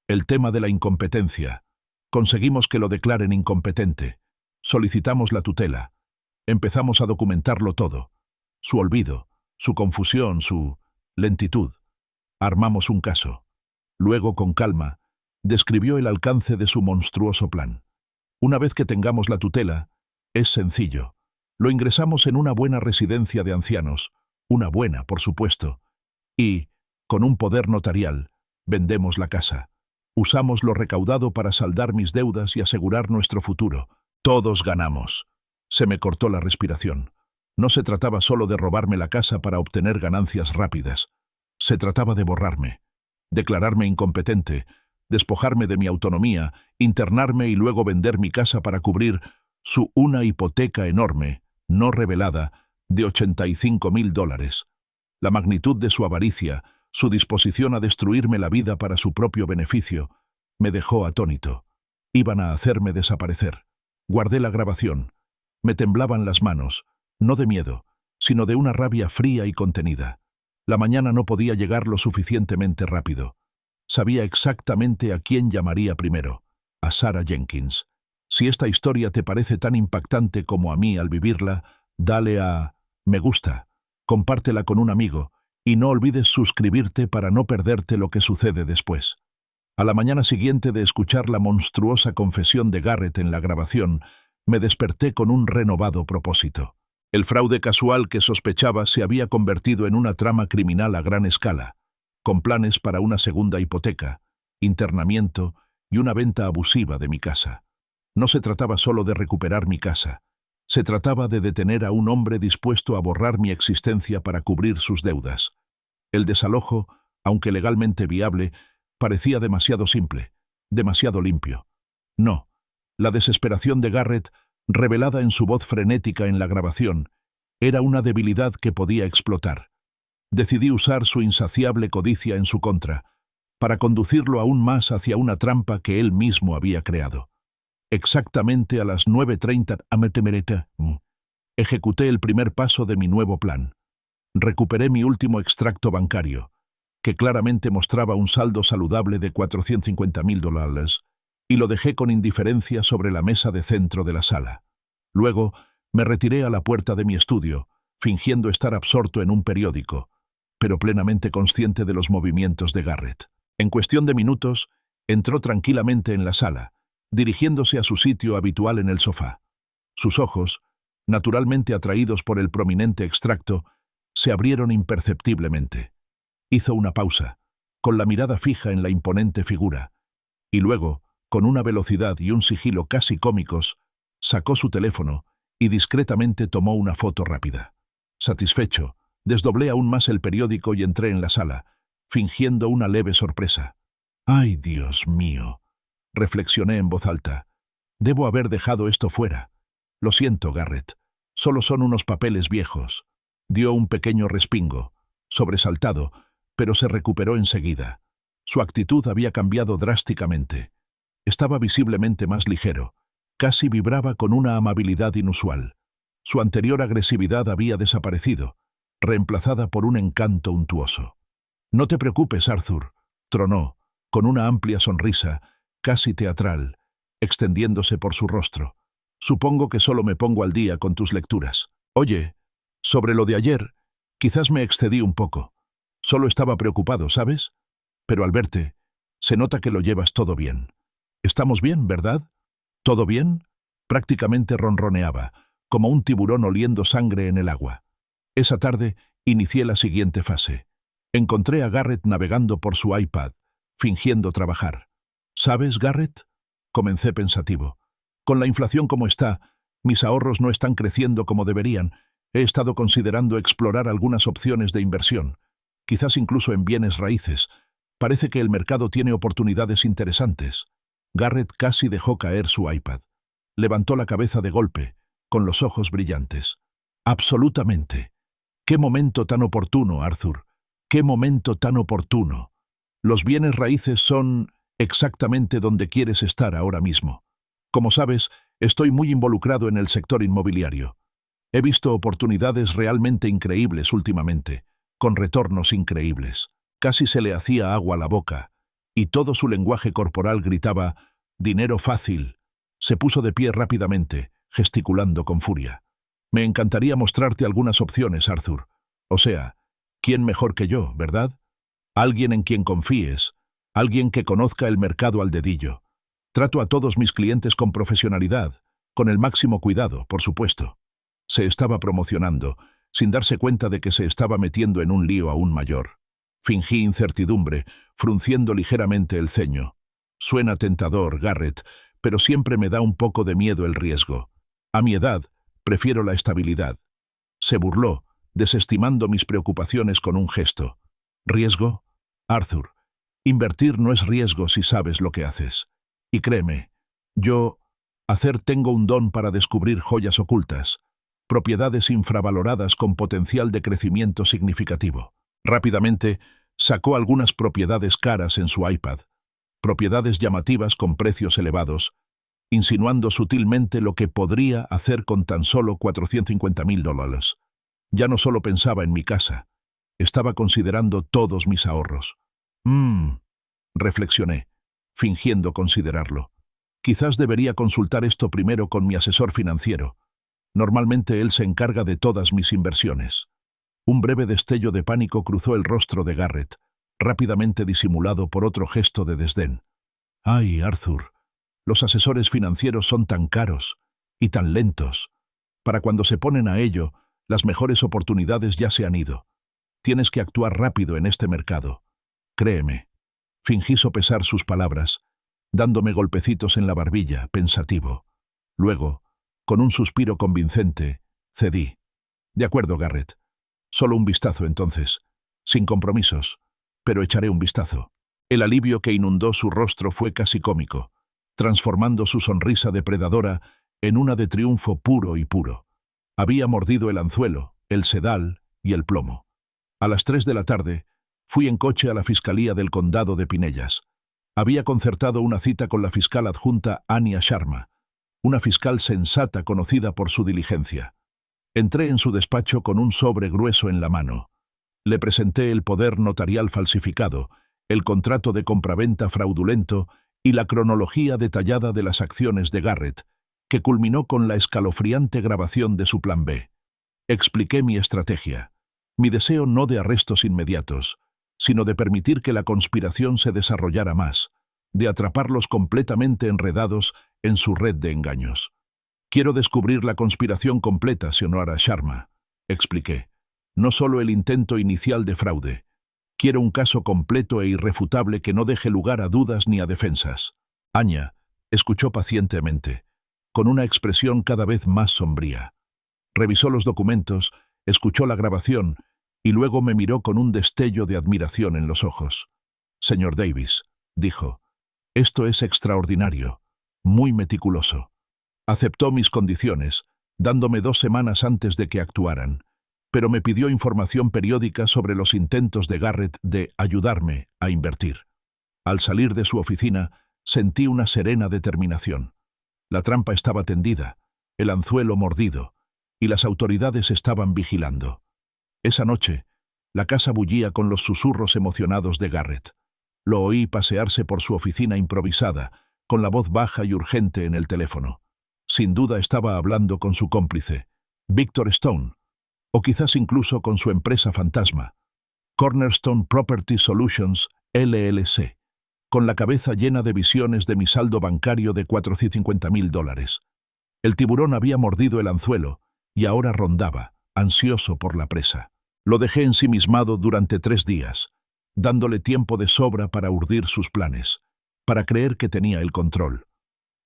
El tema de la incompetencia. Conseguimos que lo declaren incompetente. Solicitamos la tutela. Empezamos a documentarlo todo. Su olvido, su confusión, su lentitud. Armamos un caso. Luego, con calma, describió el alcance de su monstruoso plan. Una vez que tengamos la tutela, es sencillo. Lo ingresamos en una buena residencia de ancianos, una buena, por supuesto, y, con un poder notarial, vendemos la casa. Usamos lo recaudado para saldar mis deudas y asegurar nuestro futuro. Todos ganamos. Se me cortó la respiración. No se trataba solo de robarme la casa para obtener ganancias rápidas. Se trataba de borrarme, declararme incompetente, despojarme de mi autonomía, internarme y luego vender mi casa para cubrir una hipoteca enorme, no revelada, de $85.000. La magnitud de su avaricia, su disposición a destruirme la vida para su propio beneficio, me dejó atónito. Iban a hacerme desaparecer. Guardé la grabación. Me temblaban las manos, no de miedo, sino de una rabia fría y contenida. La mañana no podía llegar lo suficientemente rápido. Sabía exactamente a quién llamaría primero, a Sarah Jenkins. Si esta historia te parece tan impactante como a mí al vivirla, dale a me gusta, compártela con un amigo y no olvides suscribirte para no perderte lo que sucede después. A la mañana siguiente de escuchar la monstruosa confesión de Garrett en la grabación, me desperté con un renovado propósito. El fraude casual que sospechaba se había convertido en una trama criminal a gran escala, con planes para una segunda hipoteca, internamiento y una venta abusiva de mi casa. No se trataba solo de recuperar mi casa, se trataba de detener a un hombre dispuesto a borrar mi existencia para cubrir sus deudas. El desalojo, aunque legalmente viable, parecía demasiado simple, demasiado limpio. No, la desesperación de Garrett, revelada en su voz frenética en la grabación, era una debilidad que podía explotar. Decidí usar su insaciable codicia en su contra, para conducirlo aún más hacia una trampa que él mismo había creado. Exactamente a las 9:30 am. Ejecuté el primer paso de mi nuevo plan. Recuperé mi último extracto bancario, que claramente mostraba un saldo saludable de $450,000, y lo dejé con indiferencia sobre la mesa de centro de la sala. Luego, me retiré a la puerta de mi estudio, fingiendo estar absorto en un periódico, pero plenamente consciente de los movimientos de Garrett. En cuestión de minutos, entró tranquilamente en la sala, dirigiéndose a su sitio habitual en el sofá. Sus ojos, naturalmente atraídos por el prominente extracto, se abrieron imperceptiblemente. Hizo una pausa, con la mirada fija en la imponente figura, y luego, con una velocidad y un sigilo casi cómicos, sacó su teléfono y discretamente tomó una foto rápida. Satisfecho, desdoblé aún más el periódico y entré en la sala, fingiendo una leve sorpresa. «¡Ay, Dios mío!», reflexioné en voz alta. «Debo haber dejado esto fuera. Lo siento, Garrett. Solo son unos papeles viejos». Dio un pequeño respingo, sobresaltado, pero se recuperó enseguida. Su actitud había cambiado drásticamente. Estaba visiblemente más ligero. Casi vibraba con una amabilidad inusual. Su anterior agresividad había desaparecido, reemplazada por un encanto untuoso. «No te preocupes, Arthur», tronó, con una amplia sonrisa, casi teatral, extendiéndose por su rostro. «Supongo que solo me pongo al día con tus lecturas. Oye, sobre lo de ayer, quizás me excedí un poco. Solo estaba preocupado, ¿sabes? Pero al verte, se nota que lo llevas todo bien. Estamos bien, ¿verdad? ¿Todo bien?», prácticamente ronroneaba, como un tiburón oliendo sangre en el agua. Esa tarde inicié la siguiente fase. Encontré a Garrett navegando por su iPad, fingiendo trabajar. «¿Sabes, Garrett?», comencé pensativo. «Con la inflación como está, mis ahorros no están creciendo como deberían. He estado considerando explorar algunas opciones de inversión, quizás incluso en bienes raíces. Parece que el mercado tiene oportunidades interesantes». Garrett casi dejó caer su iPad. Levantó la cabeza de golpe, con los ojos brillantes. «Absolutamente. ¡Qué momento tan oportuno, Arthur! ¡Qué momento tan oportuno! Los bienes raíces son exactamente donde quieres estar ahora mismo. Como sabes, estoy muy involucrado en el sector inmobiliario. He visto oportunidades realmente increíbles últimamente, con retornos increíbles». Casi se le hacía agua a la boca, y todo su lenguaje corporal gritaba «dinero fácil». Se puso de pie rápidamente, gesticulando con furia. «Me encantaría mostrarte algunas opciones, Arthur. O sea, ¿quién mejor que yo, verdad? Alguien en quien confíes, alguien que conozca el mercado al dedillo. Trato a todos mis clientes con profesionalidad, con el máximo cuidado, por supuesto». Se estaba promocionando, sin darse cuenta de que se estaba metiendo en un lío aún mayor. Fingí incertidumbre, frunciendo ligeramente el ceño. «Suena tentador, Garrett, pero siempre me da un poco de miedo el riesgo. A mi edad, prefiero la estabilidad». Se burló, desestimando mis preocupaciones con un gesto. «¿Riesgo? Arthur, invertir no es riesgo si sabes lo que haces. Y créeme, tengo un don para descubrir joyas ocultas, propiedades infravaloradas con potencial de crecimiento significativo». Rápidamente, sacó algunas propiedades caras en su iPad, propiedades llamativas con precios elevados, insinuando sutilmente lo que podría hacer con tan solo $450,000. Ya no solo pensaba en mi casa, estaba considerando todos mis ahorros. Reflexioné, fingiendo considerarlo. Quizás debería consultar esto primero con mi asesor financiero. Normalmente él se encarga de todas mis inversiones. Un breve destello de pánico cruzó el rostro de Garrett, rápidamente disimulado por otro gesto de desdén. «Ay, Arthur, los asesores financieros son tan caros y tan lentos. Para cuando se ponen a ello, las mejores oportunidades ya se han ido. Tienes que actuar rápido en este mercado. Créeme». Fingí sopesar sus palabras, dándome golpecitos en la barbilla, pensativo. Luego, con un suspiro convincente, cedí. «De acuerdo, Garrett. Solo un vistazo entonces, sin compromisos, pero echaré un vistazo». El alivio que inundó su rostro fue casi cómico, transformando su sonrisa depredadora en una de triunfo puro y puro. Había mordido el anzuelo, el sedal y el plomo. A las 3 de la tarde, fui en coche a la Fiscalía del Condado de Pinellas. Había concertado una cita con la fiscal adjunta Anya Sharma, una fiscal sensata conocida por su diligencia. Entré en su despacho con un sobre grueso en la mano. Le presenté el poder notarial falsificado, el contrato de compraventa fraudulento y la cronología detallada de las acciones de Garrett, que culminó con la escalofriante grabación de su plan B. Expliqué mi estrategia, mi deseo no de arrestos inmediatos, sino de permitir que la conspiración se desarrollara más, de atraparlos completamente enredados en su red de engaños. Quiero descubrir la conspiración completa, señora Sharma, expliqué. No solo el intento inicial de fraude. Quiero un caso completo e irrefutable que no deje lugar a dudas ni a defensas. Anya escuchó pacientemente, con una expresión cada vez más sombría. Revisó los documentos, escuchó la grabación y luego me miró con un destello de admiración en los ojos. Señor Davis, dijo, esto es extraordinario, muy meticuloso. Aceptó mis condiciones, dándome 2 semanas antes de que actuaran, pero me pidió información periódica sobre los intentos de Garrett de ayudarme a invertir. Al salir de su oficina, sentí una serena determinación. La trampa estaba tendida, el anzuelo mordido, y las autoridades estaban vigilando. Esa noche, la casa bullía con los susurros emocionados de Garrett. Lo oí pasearse por su oficina improvisada, con la voz baja y urgente en el teléfono. Sin duda estaba hablando con su cómplice, Victor Stone, o quizás incluso con su empresa fantasma, Cornerstone Property Solutions, LLC, con la cabeza llena de visiones de mi saldo bancario de $450,000. El tiburón había mordido el anzuelo y ahora rondaba, ansioso por la presa. Lo dejé ensimismado durante 3 días, dándole tiempo de sobra para urdir sus planes, para creer que tenía el control.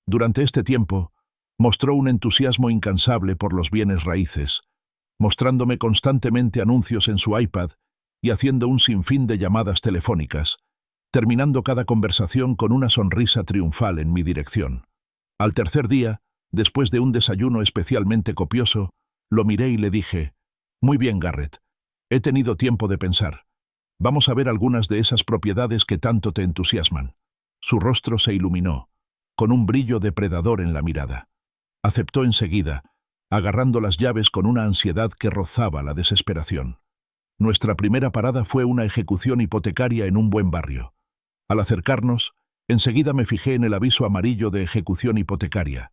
Durante este tiempo, mostró un entusiasmo incansable por los bienes raíces, mostrándome constantemente anuncios en su iPad y haciendo un sinfín de llamadas telefónicas, terminando cada conversación con una sonrisa triunfal en mi dirección. Al tercer día, después de un desayuno especialmente copioso, lo miré y le dije, «Muy bien, Garrett, he tenido tiempo de pensar. Vamos a ver algunas de esas propiedades que tanto te entusiasman». Su rostro se iluminó, con un brillo depredador en la mirada. Aceptó enseguida, agarrando las llaves con una ansiedad que rozaba la desesperación. Nuestra primera parada fue una ejecución hipotecaria en un buen barrio. Al acercarnos, enseguida me fijé en el aviso amarillo de ejecución hipotecaria,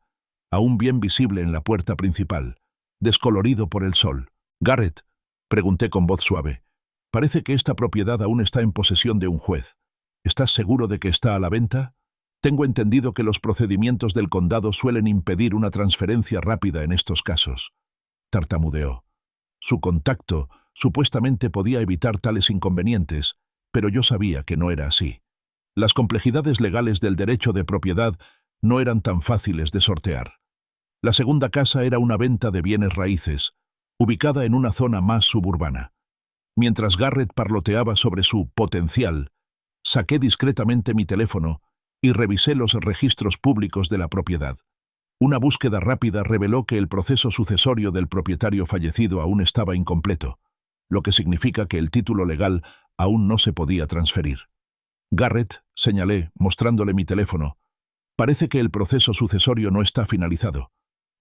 aún bien visible en la puerta principal, descolorido por el sol. «Garrett», pregunté con voz suave, «parece que esta propiedad aún está en posesión de un juez. ¿Estás seguro de que está a la venta? Tengo entendido que los procedimientos del condado suelen impedir una transferencia rápida en estos casos». Tartamudeó. Su contacto supuestamente podía evitar tales inconvenientes, pero yo sabía que no era así. Las complejidades legales del derecho de propiedad no eran tan fáciles de sortear. La segunda casa era una venta de bienes raíces, ubicada en una zona más suburbana. Mientras Garrett parloteaba sobre su potencial, saqué discretamente mi teléfono y revisé los registros públicos de la propiedad. Una búsqueda rápida reveló que el proceso sucesorio del propietario fallecido aún estaba incompleto, lo que significa que el título legal aún no se podía transferir. «Garrett», señalé, mostrándole mi teléfono, «parece que el proceso sucesorio no está finalizado.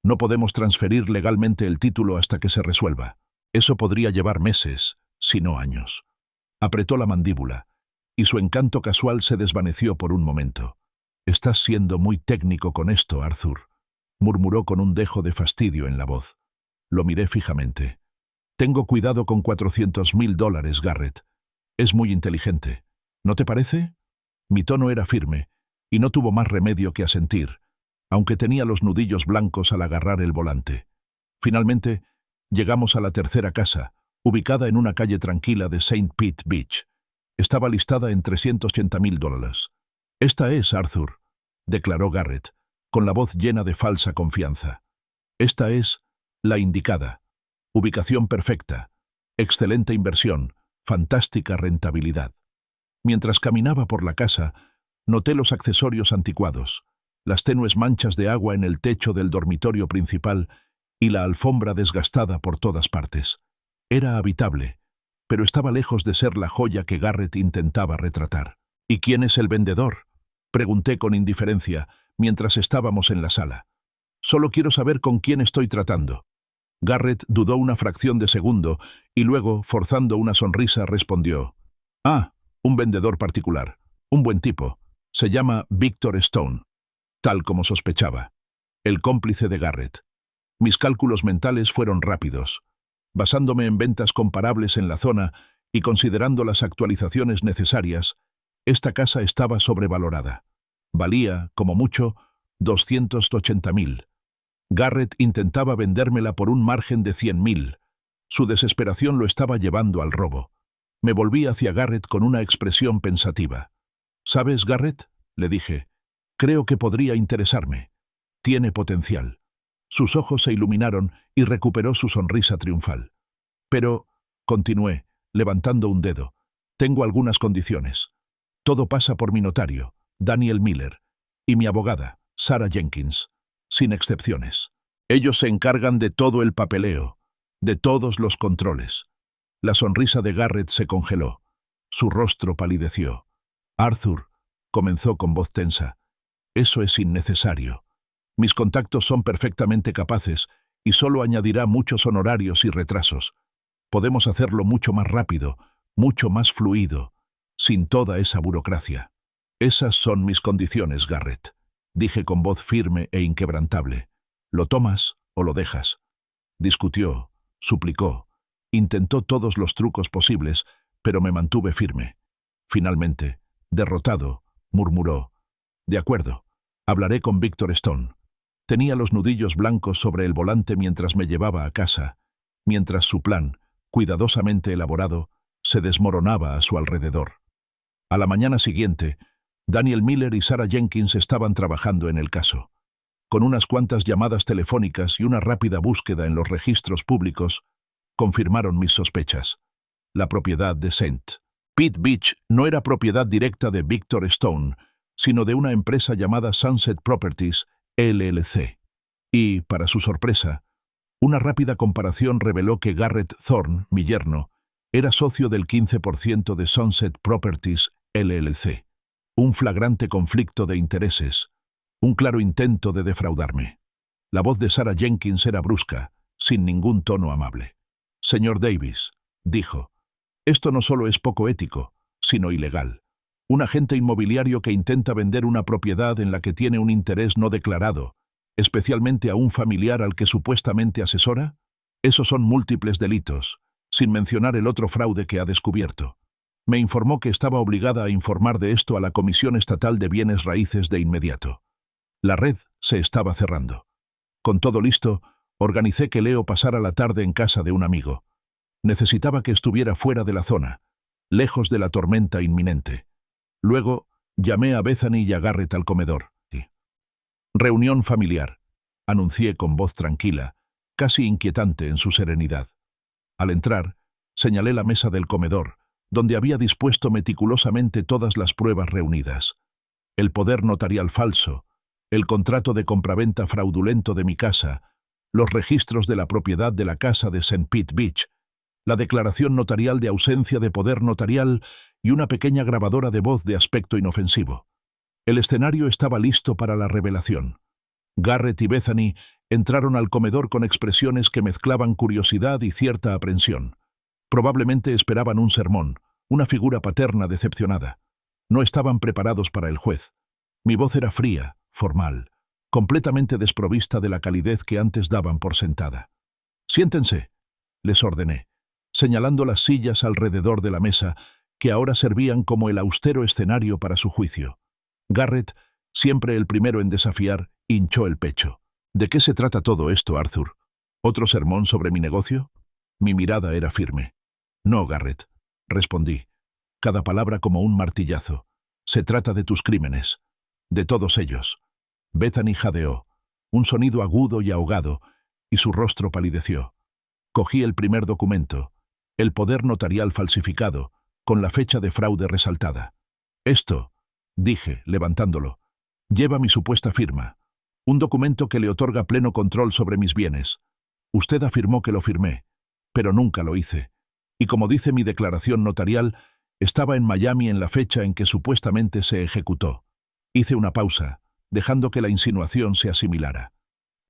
No podemos transferir legalmente el título hasta que se resuelva. Eso podría llevar meses, si no años». Apretó la mandíbula, y su encanto casual se desvaneció por un momento. «Estás siendo muy técnico con esto, Arthur», murmuró con un dejo de fastidio en la voz. Lo miré fijamente. «Tengo cuidado con $400,000, Garrett. Es muy inteligente. ¿No te parece?» Mi tono era firme, y no tuvo más remedio que asentir, aunque tenía los nudillos blancos al agarrar el volante. Finalmente, llegamos a la tercera casa, ubicada en una calle tranquila de St. Pete Beach. Estaba listada en $380,000. «Esta es, Arthur», declaró Garrett, con la voz llena de falsa confianza. «Esta es la indicada. Ubicación perfecta, excelente inversión, fantástica rentabilidad». Mientras caminaba por la casa, noté los accesorios anticuados, las tenues manchas de agua en el techo del dormitorio principal y la alfombra desgastada por todas partes. Era habitable, pero estaba lejos de ser la joya que Garrett intentaba retratar. «¿Y quién es el vendedor?», pregunté con indiferencia mientras estábamos en la sala. Solo quiero saber con quién estoy tratando. Garrett dudó una fracción de segundo y luego, forzando una sonrisa, respondió: «Ah, un vendedor particular. Un buen tipo. Se llama Victor Stone». Tal como sospechaba. El cómplice de Garrett. Mis cálculos mentales fueron rápidos. Basándome en ventas comparables en la zona y considerando las actualizaciones necesarias, esta casa estaba sobrevalorada. Valía, como mucho, 280.000. Garrett intentaba vendérmela por un margen de 100.000. Su desesperación lo estaba llevando al robo. Me volví hacia Garrett con una expresión pensativa. «¿Sabes, Garrett?», le dije. «Creo que podría interesarme. Tiene potencial». Sus ojos se iluminaron y recuperó su sonrisa triunfal. «Pero», continué, levantando un dedo, «tengo algunas condiciones. Todo pasa por mi notario, Daniel Miller, y mi abogada, Sarah Jenkins, sin excepciones. Ellos se encargan de todo el papeleo, de todos los controles». La sonrisa de Garrett se congeló. Su rostro palideció. «Arthur», comenzó con voz tensa, «eso es innecesario. Mis contactos son perfectamente capaces y solo añadirá muchos honorarios y retrasos. Podemos hacerlo mucho más rápido, mucho más fluido, sin toda esa burocracia». «Esas son mis condiciones, Garrett», dije con voz firme e inquebrantable. «¿Lo tomas o lo dejas?». Discutió, suplicó, intentó todos los trucos posibles, pero me mantuve firme. Finalmente, derrotado, murmuró: «De acuerdo, hablaré con Victor Stone». Tenía los nudillos blancos sobre el volante mientras me llevaba a casa, mientras su plan, cuidadosamente elaborado, se desmoronaba a su alrededor. A la mañana siguiente, Daniel Miller y Sarah Jenkins estaban trabajando en el caso. Con unas cuantas llamadas telefónicas y una rápida búsqueda en los registros públicos, confirmaron mis sospechas. La propiedad de St. Pete Beach no era propiedad directa de Victor Stone, sino de una empresa llamada Sunset Properties, LLC. Y, para su sorpresa, una rápida comparación reveló que Garrett Thorne, mi yerno, era socio del 15% de Sunset Properties, LLC. Un flagrante conflicto de intereses, un claro intento de defraudarme. La voz de Sarah Jenkins era brusca, sin ningún tono amable. «Señor Davis», dijo, «esto no solo es poco ético, sino ilegal. Un agente inmobiliario que intenta vender una propiedad en la que tiene un interés no declarado, especialmente a un familiar al que supuestamente asesora, esos son múltiples delitos, sin mencionar el otro fraude que ha descubierto». Me informó que estaba obligada a informar de esto a la Comisión Estatal de Bienes Raíces de inmediato. La red se estaba cerrando. Con todo listo, organicé que Leo pasara la tarde en casa de un amigo. Necesitaba que estuviera fuera de la zona, lejos de la tormenta inminente. Luego, llamé a Bethany y a Garrett al comedor. «Reunión familiar», anuncié con voz tranquila, casi inquietante en su serenidad. Al entrar, señalé la mesa del comedor, donde había dispuesto meticulosamente todas las pruebas reunidas. El poder notarial falso, el contrato de compraventa fraudulento de mi casa, los registros de la propiedad de la casa de St. Pete Beach, la declaración notarial de ausencia de poder notarial y una pequeña grabadora de voz de aspecto inofensivo. El escenario estaba listo para la revelación. Garrett y Bethany entraron al comedor con expresiones que mezclaban curiosidad y cierta aprensión. Probablemente esperaban un sermón, una figura paterna decepcionada. No estaban preparados para el juez. Mi voz era fría, formal, completamente desprovista de la calidez que antes daban por sentada. «Siéntense», les ordené, señalando las sillas alrededor de la mesa, que ahora servían como el austero escenario para su juicio. Garrett, siempre el primero en desafiar, hinchó el pecho. «¿De qué se trata todo esto, Arthur? ¿Otro sermón sobre mi negocio?» Mi mirada era firme. «No, Garrett», respondí, cada palabra como un martillazo. «Se trata de tus crímenes, de todos ellos». Bethany jadeó, un sonido agudo y ahogado, y su rostro palideció. Cogí el primer documento, el poder notarial falsificado, con la fecha de fraude resaltada. «Esto», dije, levantándolo, «lleva mi supuesta firma, un documento que le otorga pleno control sobre mis bienes. Usted afirmó que lo firmé, pero nunca lo hice, y como dice mi declaración notarial, estaba en Miami en la fecha en que supuestamente se ejecutó». Hice una pausa, dejando que la insinuación se asimilara.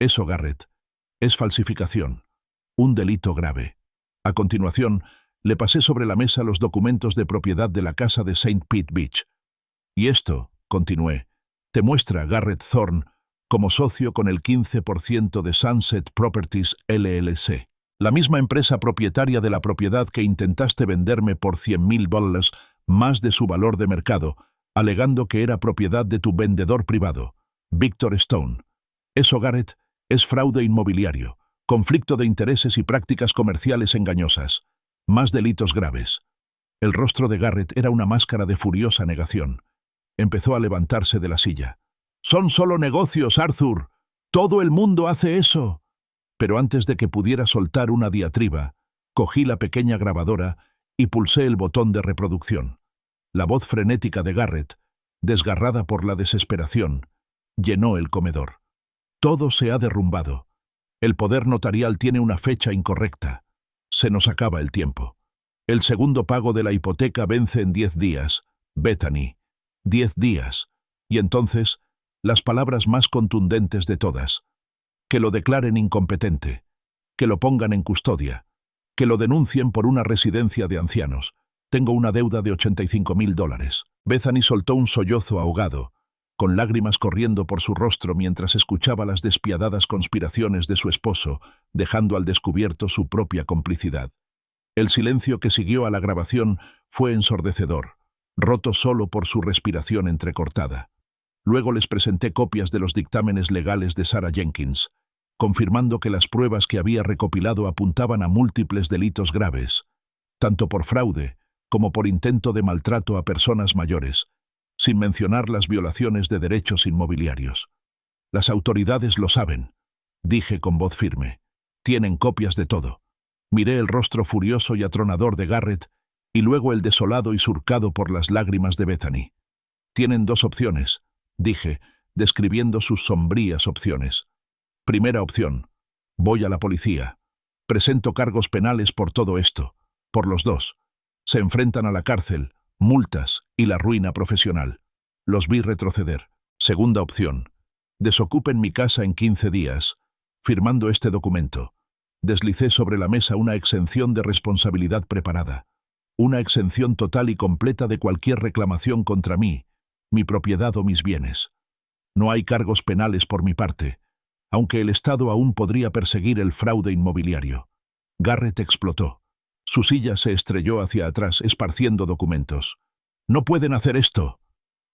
Eso, Garrett, es falsificación. Un delito grave. A continuación, le pasé sobre la mesa los documentos de propiedad de la casa de St. Pete Beach. Y esto, continué, te muestra a Garrett Thorne como socio con el 15% de Sunset Properties LLC, la misma empresa propietaria de la propiedad que intentaste venderme por $100,000 más de su valor de mercado, alegando que era propiedad de tu vendedor privado, Victor Stone. Eso, Garrett, es fraude inmobiliario, conflicto de intereses y prácticas comerciales engañosas. Más delitos graves. El rostro de Garrett era una máscara de furiosa negación. Empezó a levantarse de la silla. «Son solo negocios, Arthur. Todo el mundo hace eso». Pero antes de que pudiera soltar una diatriba, cogí la pequeña grabadora y pulsé el botón de reproducción. La voz frenética de Garrett, desgarrada por la desesperación, llenó el comedor. Todo se ha derrumbado. El poder notarial tiene una fecha incorrecta. Se nos acaba el tiempo. El segundo pago de la hipoteca vence en 10 días. Bethany. 10 días. Y entonces, las palabras más contundentes de todas. Que lo declaren incompetente. Que lo pongan en custodia. Que lo denuncien por una residencia de ancianos. Tengo una deuda de $85,000. Bethany soltó un sollozo ahogado, con lágrimas corriendo por su rostro mientras escuchaba las despiadadas conspiraciones de su esposo, dejando al descubierto su propia complicidad. El silencio que siguió a la grabación fue ensordecedor, roto solo por su respiración entrecortada. Luego les presenté copias de los dictámenes legales de Sarah Jenkins, confirmando que las pruebas que había recopilado apuntaban a múltiples delitos graves, tanto por fraude como por intento de maltrato a personas mayores, sin mencionar las violaciones de derechos inmobiliarios. Las autoridades lo saben, dije con voz firme. Tienen copias de todo. Miré el rostro furioso y atronador de Garrett y luego el desolado y surcado por las lágrimas de Bethany. Tienen 2 opciones, dije, describiendo sus sombrías opciones. Primera opción, voy a la policía. Presento cargos penales por todo esto, por los 2. Se enfrentan a la cárcel, multas y la ruina profesional. Los vi retroceder. Segunda opción. Desocupen mi casa en 15 días. Firmando este documento, deslicé sobre la mesa una exención de responsabilidad preparada. Una exención total y completa de cualquier reclamación contra mí, mi propiedad o mis bienes. No hay cargos penales por mi parte, aunque el Estado aún podría perseguir el fraude inmobiliario. Garrett explotó. Su silla se estrelló hacia atrás, esparciendo documentos. «¡No pueden hacer esto!»,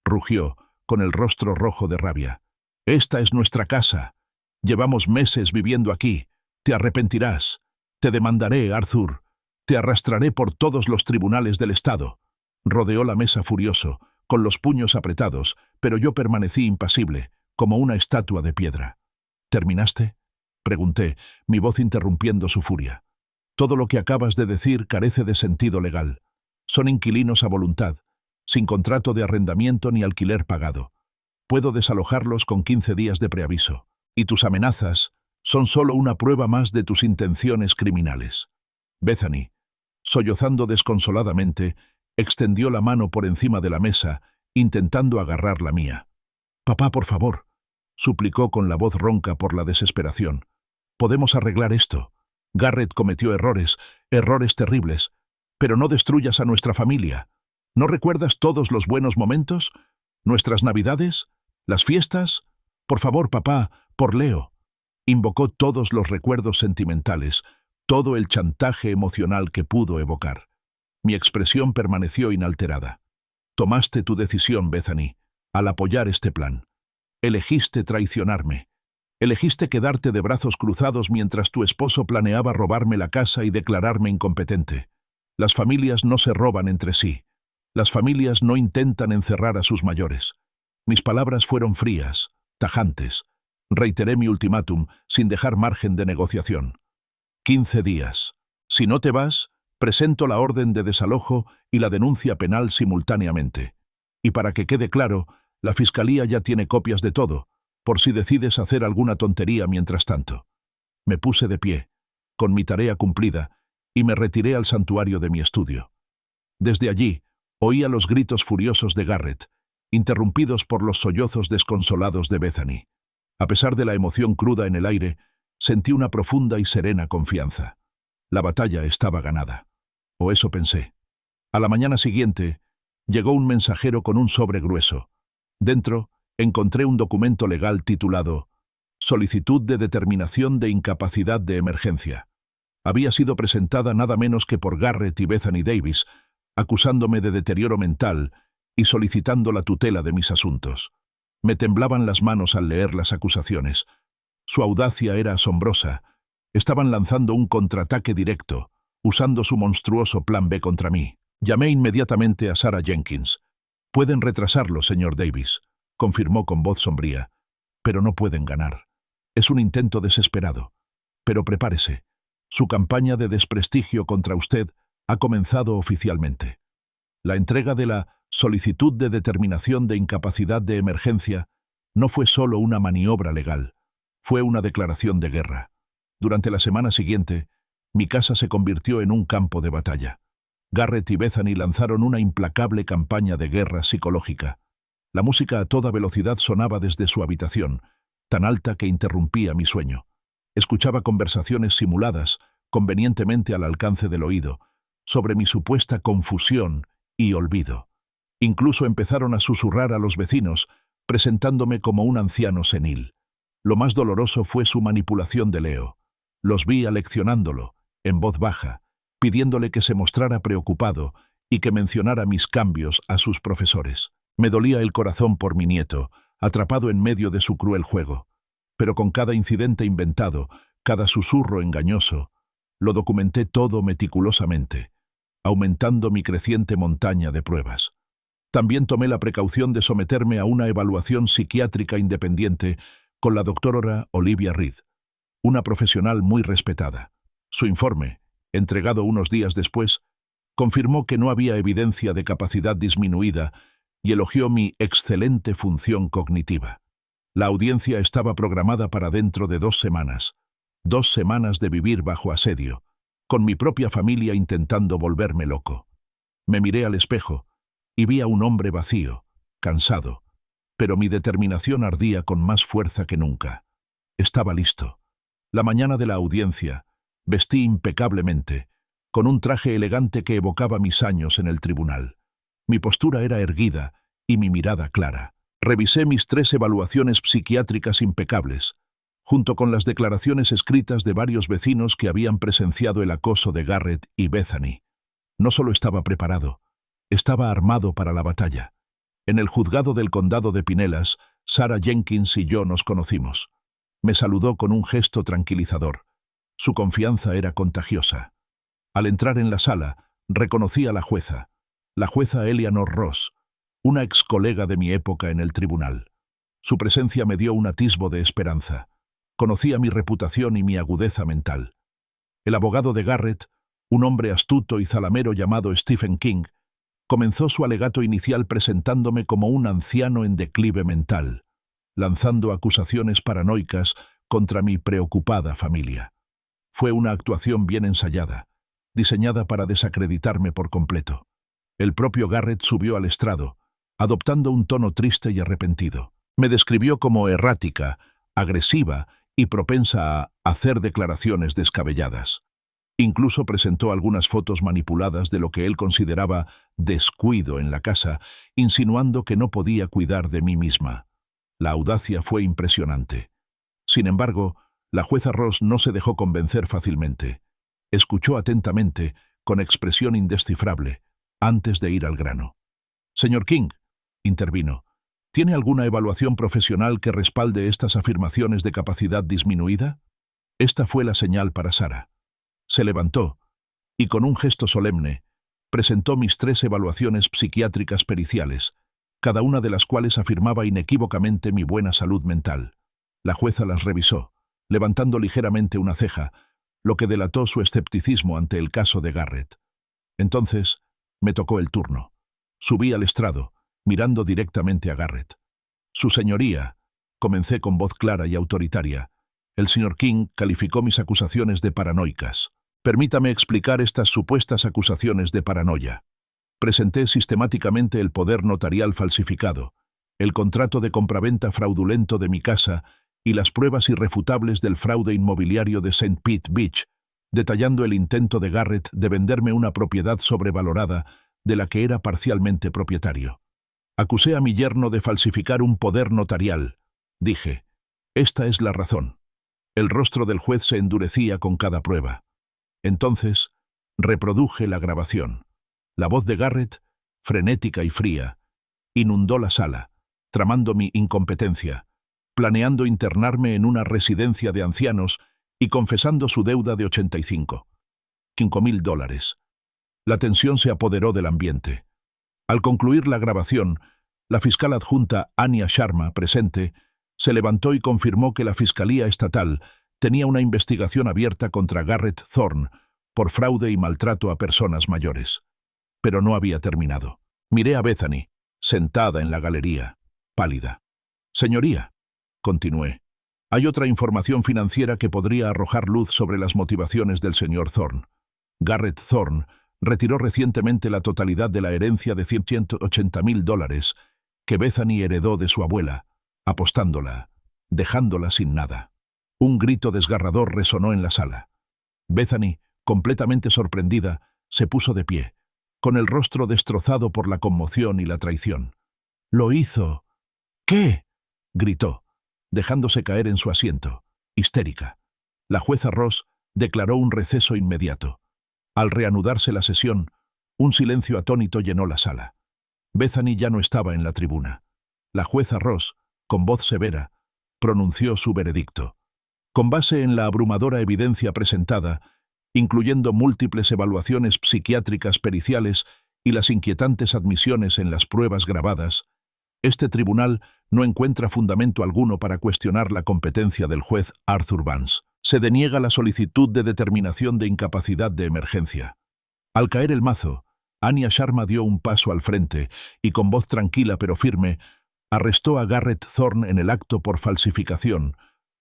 rugió, con el rostro rojo de rabia. «Esta es nuestra casa. Llevamos meses viviendo aquí. Te arrepentirás. Te demandaré, Arthur. Te arrastraré por todos los tribunales del Estado». Rodeó la mesa furioso, con los puños apretados, pero yo permanecí impasible, como una estatua de piedra. «¿Terminaste?», pregunté, mi voz interrumpiendo su furia. «Todo lo que acabas de decir carece de sentido legal. Son inquilinos a voluntad, sin contrato de arrendamiento ni alquiler pagado. Puedo desalojarlos con 15 días de preaviso. Y tus amenazas son solo una prueba más de tus intenciones criminales». Bethany, sollozando desconsoladamente, extendió la mano por encima de la mesa, intentando agarrar la mía. «Papá, por favor», suplicó con la voz ronca por la desesperación. «Podemos arreglar esto. Garrett cometió errores terribles, pero no destruyas a nuestra familia. ¿No recuerdas todos los buenos momentos? ¿Nuestras navidades? ¿Las fiestas? Por favor, papá, por Leo». Invocó todos los recuerdos sentimentales, todo el chantaje emocional que pudo evocar. Mi expresión permaneció inalterada. «Tomaste tu decisión, Bethany, al apoyar este plan. Elegiste traicionarme. Elegiste quedarte de brazos cruzados mientras tu esposo planeaba robarme la casa y declararme incompetente. Las familias no se roban entre sí. Las familias no intentan encerrar a sus mayores. Mis palabras fueron frías, tajantes. Reiteré mi ultimátum sin dejar margen de negociación. 15 días. Si no te vas, presento la orden de desalojo y la denuncia penal simultáneamente. Y para que quede claro, la Fiscalía ya tiene copias de todo, por si decides hacer alguna tontería mientras tanto». Me puse de pie, con mi tarea cumplida, y me retiré al santuario de mi estudio. Desde allí, oía los gritos furiosos de Garrett, interrumpidos por los sollozos desconsolados de Bethany. A pesar de la emoción cruda en el aire, sentí una profunda y serena confianza. La batalla estaba ganada. O eso pensé. A la mañana siguiente, llegó un mensajero con un sobre grueso. Dentro, encontré un documento legal titulado Solicitud de determinación de incapacidad de emergencia. Había sido presentada nada menos que por Garrett y Bethany Davis, acusándome de deterioro mental y solicitando la tutela de mis asuntos. Me temblaban las manos al leer las acusaciones. Su audacia era asombrosa. Estaban lanzando un contraataque directo, usando su monstruoso plan B contra mí. Llamé inmediatamente a Sarah Jenkins. «Pueden retrasarlo, señor Davis», confirmó con voz sombría, «pero no pueden ganar. Es un intento desesperado. Pero prepárese. Su campaña de desprestigio contra usted ha comenzado oficialmente. La entrega de la solicitud de determinación de incapacidad de emergencia no fue solo una maniobra legal, fue una declaración de guerra. Durante la semana siguiente, mi casa se convirtió en un campo de batalla. Garrett y Bethany lanzaron una implacable campaña de guerra psicológica. La música a toda velocidad sonaba desde su habitación, tan alta que interrumpía mi sueño. Escuchaba conversaciones simuladas, convenientemente al alcance del oído, sobre mi supuesta confusión y olvido. Incluso empezaron a susurrar a los vecinos, presentándome como un anciano senil. Lo más doloroso fue su manipulación de Leo. Los vi aleccionándolo, en voz baja, pidiéndole que se mostrara preocupado y que mencionara mis cambios a sus profesores. Me dolía el corazón por mi nieto, atrapado en medio de su cruel juego. Pero con cada incidente inventado, cada susurro engañoso, lo documenté todo meticulosamente, aumentando mi creciente montaña de pruebas. También tomé la precaución de someterme a una evaluación psiquiátrica independiente con la doctora Olivia Reed, una profesional muy respetada. Su informe, entregado unos días después, confirmó que no había evidencia de capacidad disminuida y elogió mi excelente función cognitiva. La audiencia estaba programada para dentro de 2 semanas. 2 semanas de vivir bajo asedio, con mi propia familia intentando volverme loco. Me miré al espejo y vi a un hombre vacío, cansado, pero mi determinación ardía con más fuerza que nunca. Estaba listo. La mañana de la audiencia, vestí impecablemente, con un traje elegante que evocaba mis años en el tribunal. Mi postura era erguida y mi mirada clara. Revisé mis 3 evaluaciones psiquiátricas impecables, junto con las declaraciones escritas de varios vecinos que habían presenciado el acoso de Garrett y Bethany. No solo estaba preparado, estaba armado para la batalla. En el juzgado del condado de Pinellas, Sarah Jenkins y yo nos conocimos. Me saludó con un gesto tranquilizador. Su confianza era contagiosa. Al entrar en la sala, reconocí a la jueza Eleanor Ross, una ex colega de mi época en el tribunal. Su presencia me dio un atisbo de esperanza. Conocía mi reputación y mi agudeza mental. El abogado de Garrett, un hombre astuto y zalamero llamado Stephen King, comenzó su alegato inicial presentándome como un anciano en declive mental, lanzando acusaciones paranoicas contra mi preocupada familia. Fue una actuación bien ensayada, diseñada para desacreditarme por completo. El propio Garrett subió al estrado, adoptando un tono triste y arrepentido. Me describió como errática, agresiva y propensa a hacer declaraciones descabelladas. Incluso presentó algunas fotos manipuladas de lo que él consideraba descuido en la casa, insinuando que no podía cuidar de mí misma. La audacia fue impresionante. Sin embargo, la jueza Ross no se dejó convencer fácilmente. Escuchó atentamente, con expresión indescifrable, antes de ir al grano. «Señor King», intervino, ¿tiene alguna evaluación profesional que respalde estas afirmaciones de capacidad disminuida? Esta fue la señal para Sarah. Se levantó y, con un gesto solemne, presentó mis 3 evaluaciones psiquiátricas periciales, cada una de las cuales afirmaba inequívocamente mi buena salud mental. La jueza las revisó, levantando ligeramente una ceja, lo que delató su escepticismo ante el caso de Garrett. Entonces, me tocó el turno. Subí al estrado, mirando directamente a Garrett. «Su señoría», comencé con voz clara y autoritaria. El señor King calificó mis acusaciones de paranoicas. «Permítame explicar estas supuestas acusaciones de paranoia. Presenté sistemáticamente el poder notarial falsificado, el contrato de compraventa fraudulento de mi casa y las pruebas irrefutables del fraude inmobiliario de St. Pete Beach, detallando el intento de Garrett de venderme una propiedad sobrevalorada de la que era parcialmente propietario. Acusé a mi yerno de falsificar un poder notarial. Dije, esta es la razón. El rostro del juez se endurecía con cada prueba. Entonces, reproduje la grabación. La voz de Garrett, frenética y fría, inundó la sala, tramando mi incompetencia, planeando internarme en una residencia de ancianos y confesando su deuda de $85,000. La tensión se apoderó del ambiente. Al concluir la grabación, la fiscal adjunta Anya Sharma, presente, se levantó y confirmó que la Fiscalía Estatal tenía una investigación abierta contra Garrett Thorne por fraude y maltrato a personas mayores. Pero no había terminado. Miré a Bethany, sentada en la galería, pálida. «Señoría», continué, «hay otra información financiera que podría arrojar luz sobre las motivaciones del señor Thorne. Garrett Thorne retiró recientemente la totalidad de la herencia de $180,000 que Bethany heredó de su abuela, apostándola, dejándola sin nada». Un grito desgarrador resonó en la sala. Bethany, completamente sorprendida, se puso de pie, con el rostro destrozado por la conmoción y la traición. «¡Lo hizo!». «¿Qué?», gritó, dejándose caer en su asiento, histérica. La jueza Ross declaró un receso inmediato. Al reanudarse la sesión, un silencio atónito llenó la sala. Bethany ya no estaba en la tribuna. La jueza Ross, con voz severa, pronunció su veredicto. Con base en la abrumadora evidencia presentada, incluyendo múltiples evaluaciones psiquiátricas periciales y las inquietantes admisiones en las pruebas grabadas, este tribunal no encuentra fundamento alguno para cuestionar la competencia del juez Arthur Vance. Se deniega la solicitud de determinación de incapacidad de emergencia. Al caer el mazo, Anya Sharma dio un paso al frente y, con voz tranquila pero firme, arrestó a Garrett Thorne en el acto por falsificación,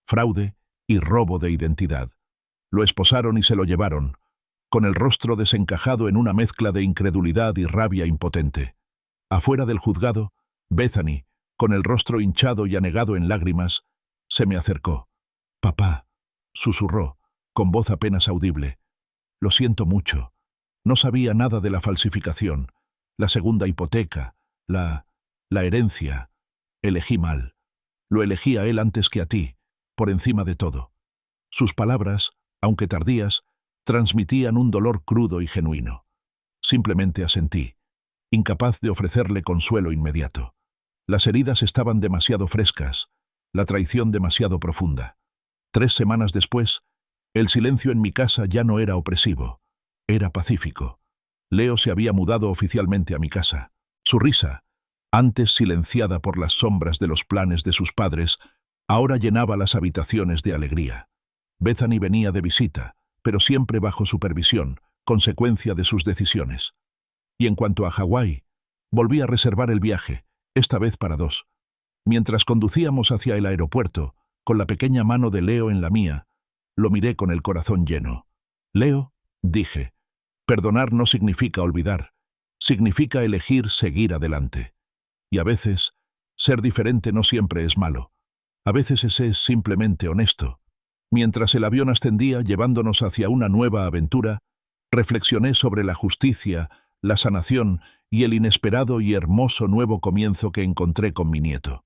fraude y robo de identidad. Lo esposaron y se lo llevaron, con el rostro desencajado en una mezcla de incredulidad y rabia impotente. Afuera del juzgado, Bethany, con el rostro hinchado y anegado en lágrimas, se me acercó. «Papá», susurró, con voz apenas audible, «lo siento mucho. No sabía nada de la falsificación, la segunda hipoteca, la herencia. Elegí mal. Lo elegí a él antes que a ti, por encima de todo». Sus palabras, aunque tardías, transmitían un dolor crudo y genuino. Simplemente asentí, incapaz de ofrecerle consuelo inmediato. Las heridas estaban demasiado frescas, la traición demasiado profunda. 3 semanas después, el silencio en mi casa ya no era opresivo, era pacífico. Leo se había mudado oficialmente a mi casa. Su risa, antes silenciada por las sombras de los planes de sus padres, ahora llenaba las habitaciones de alegría. Bethany venía de visita, pero siempre bajo supervisión, consecuencia de sus decisiones. Y en cuanto a Hawái, volví a reservar el viaje, esta vez para 2. Mientras conducíamos hacia el aeropuerto, con la pequeña mano de Leo en la mía, lo miré con el corazón lleno. «Leo», dije, «perdonar no significa olvidar, significa elegir seguir adelante. Y a veces, ser diferente no siempre es malo. A veces ese es simplemente honesto». Mientras el avión ascendía llevándonos hacia una nueva aventura, reflexioné sobre la justicia, la sanación y el inesperado y hermoso nuevo comienzo que encontré con mi nieto.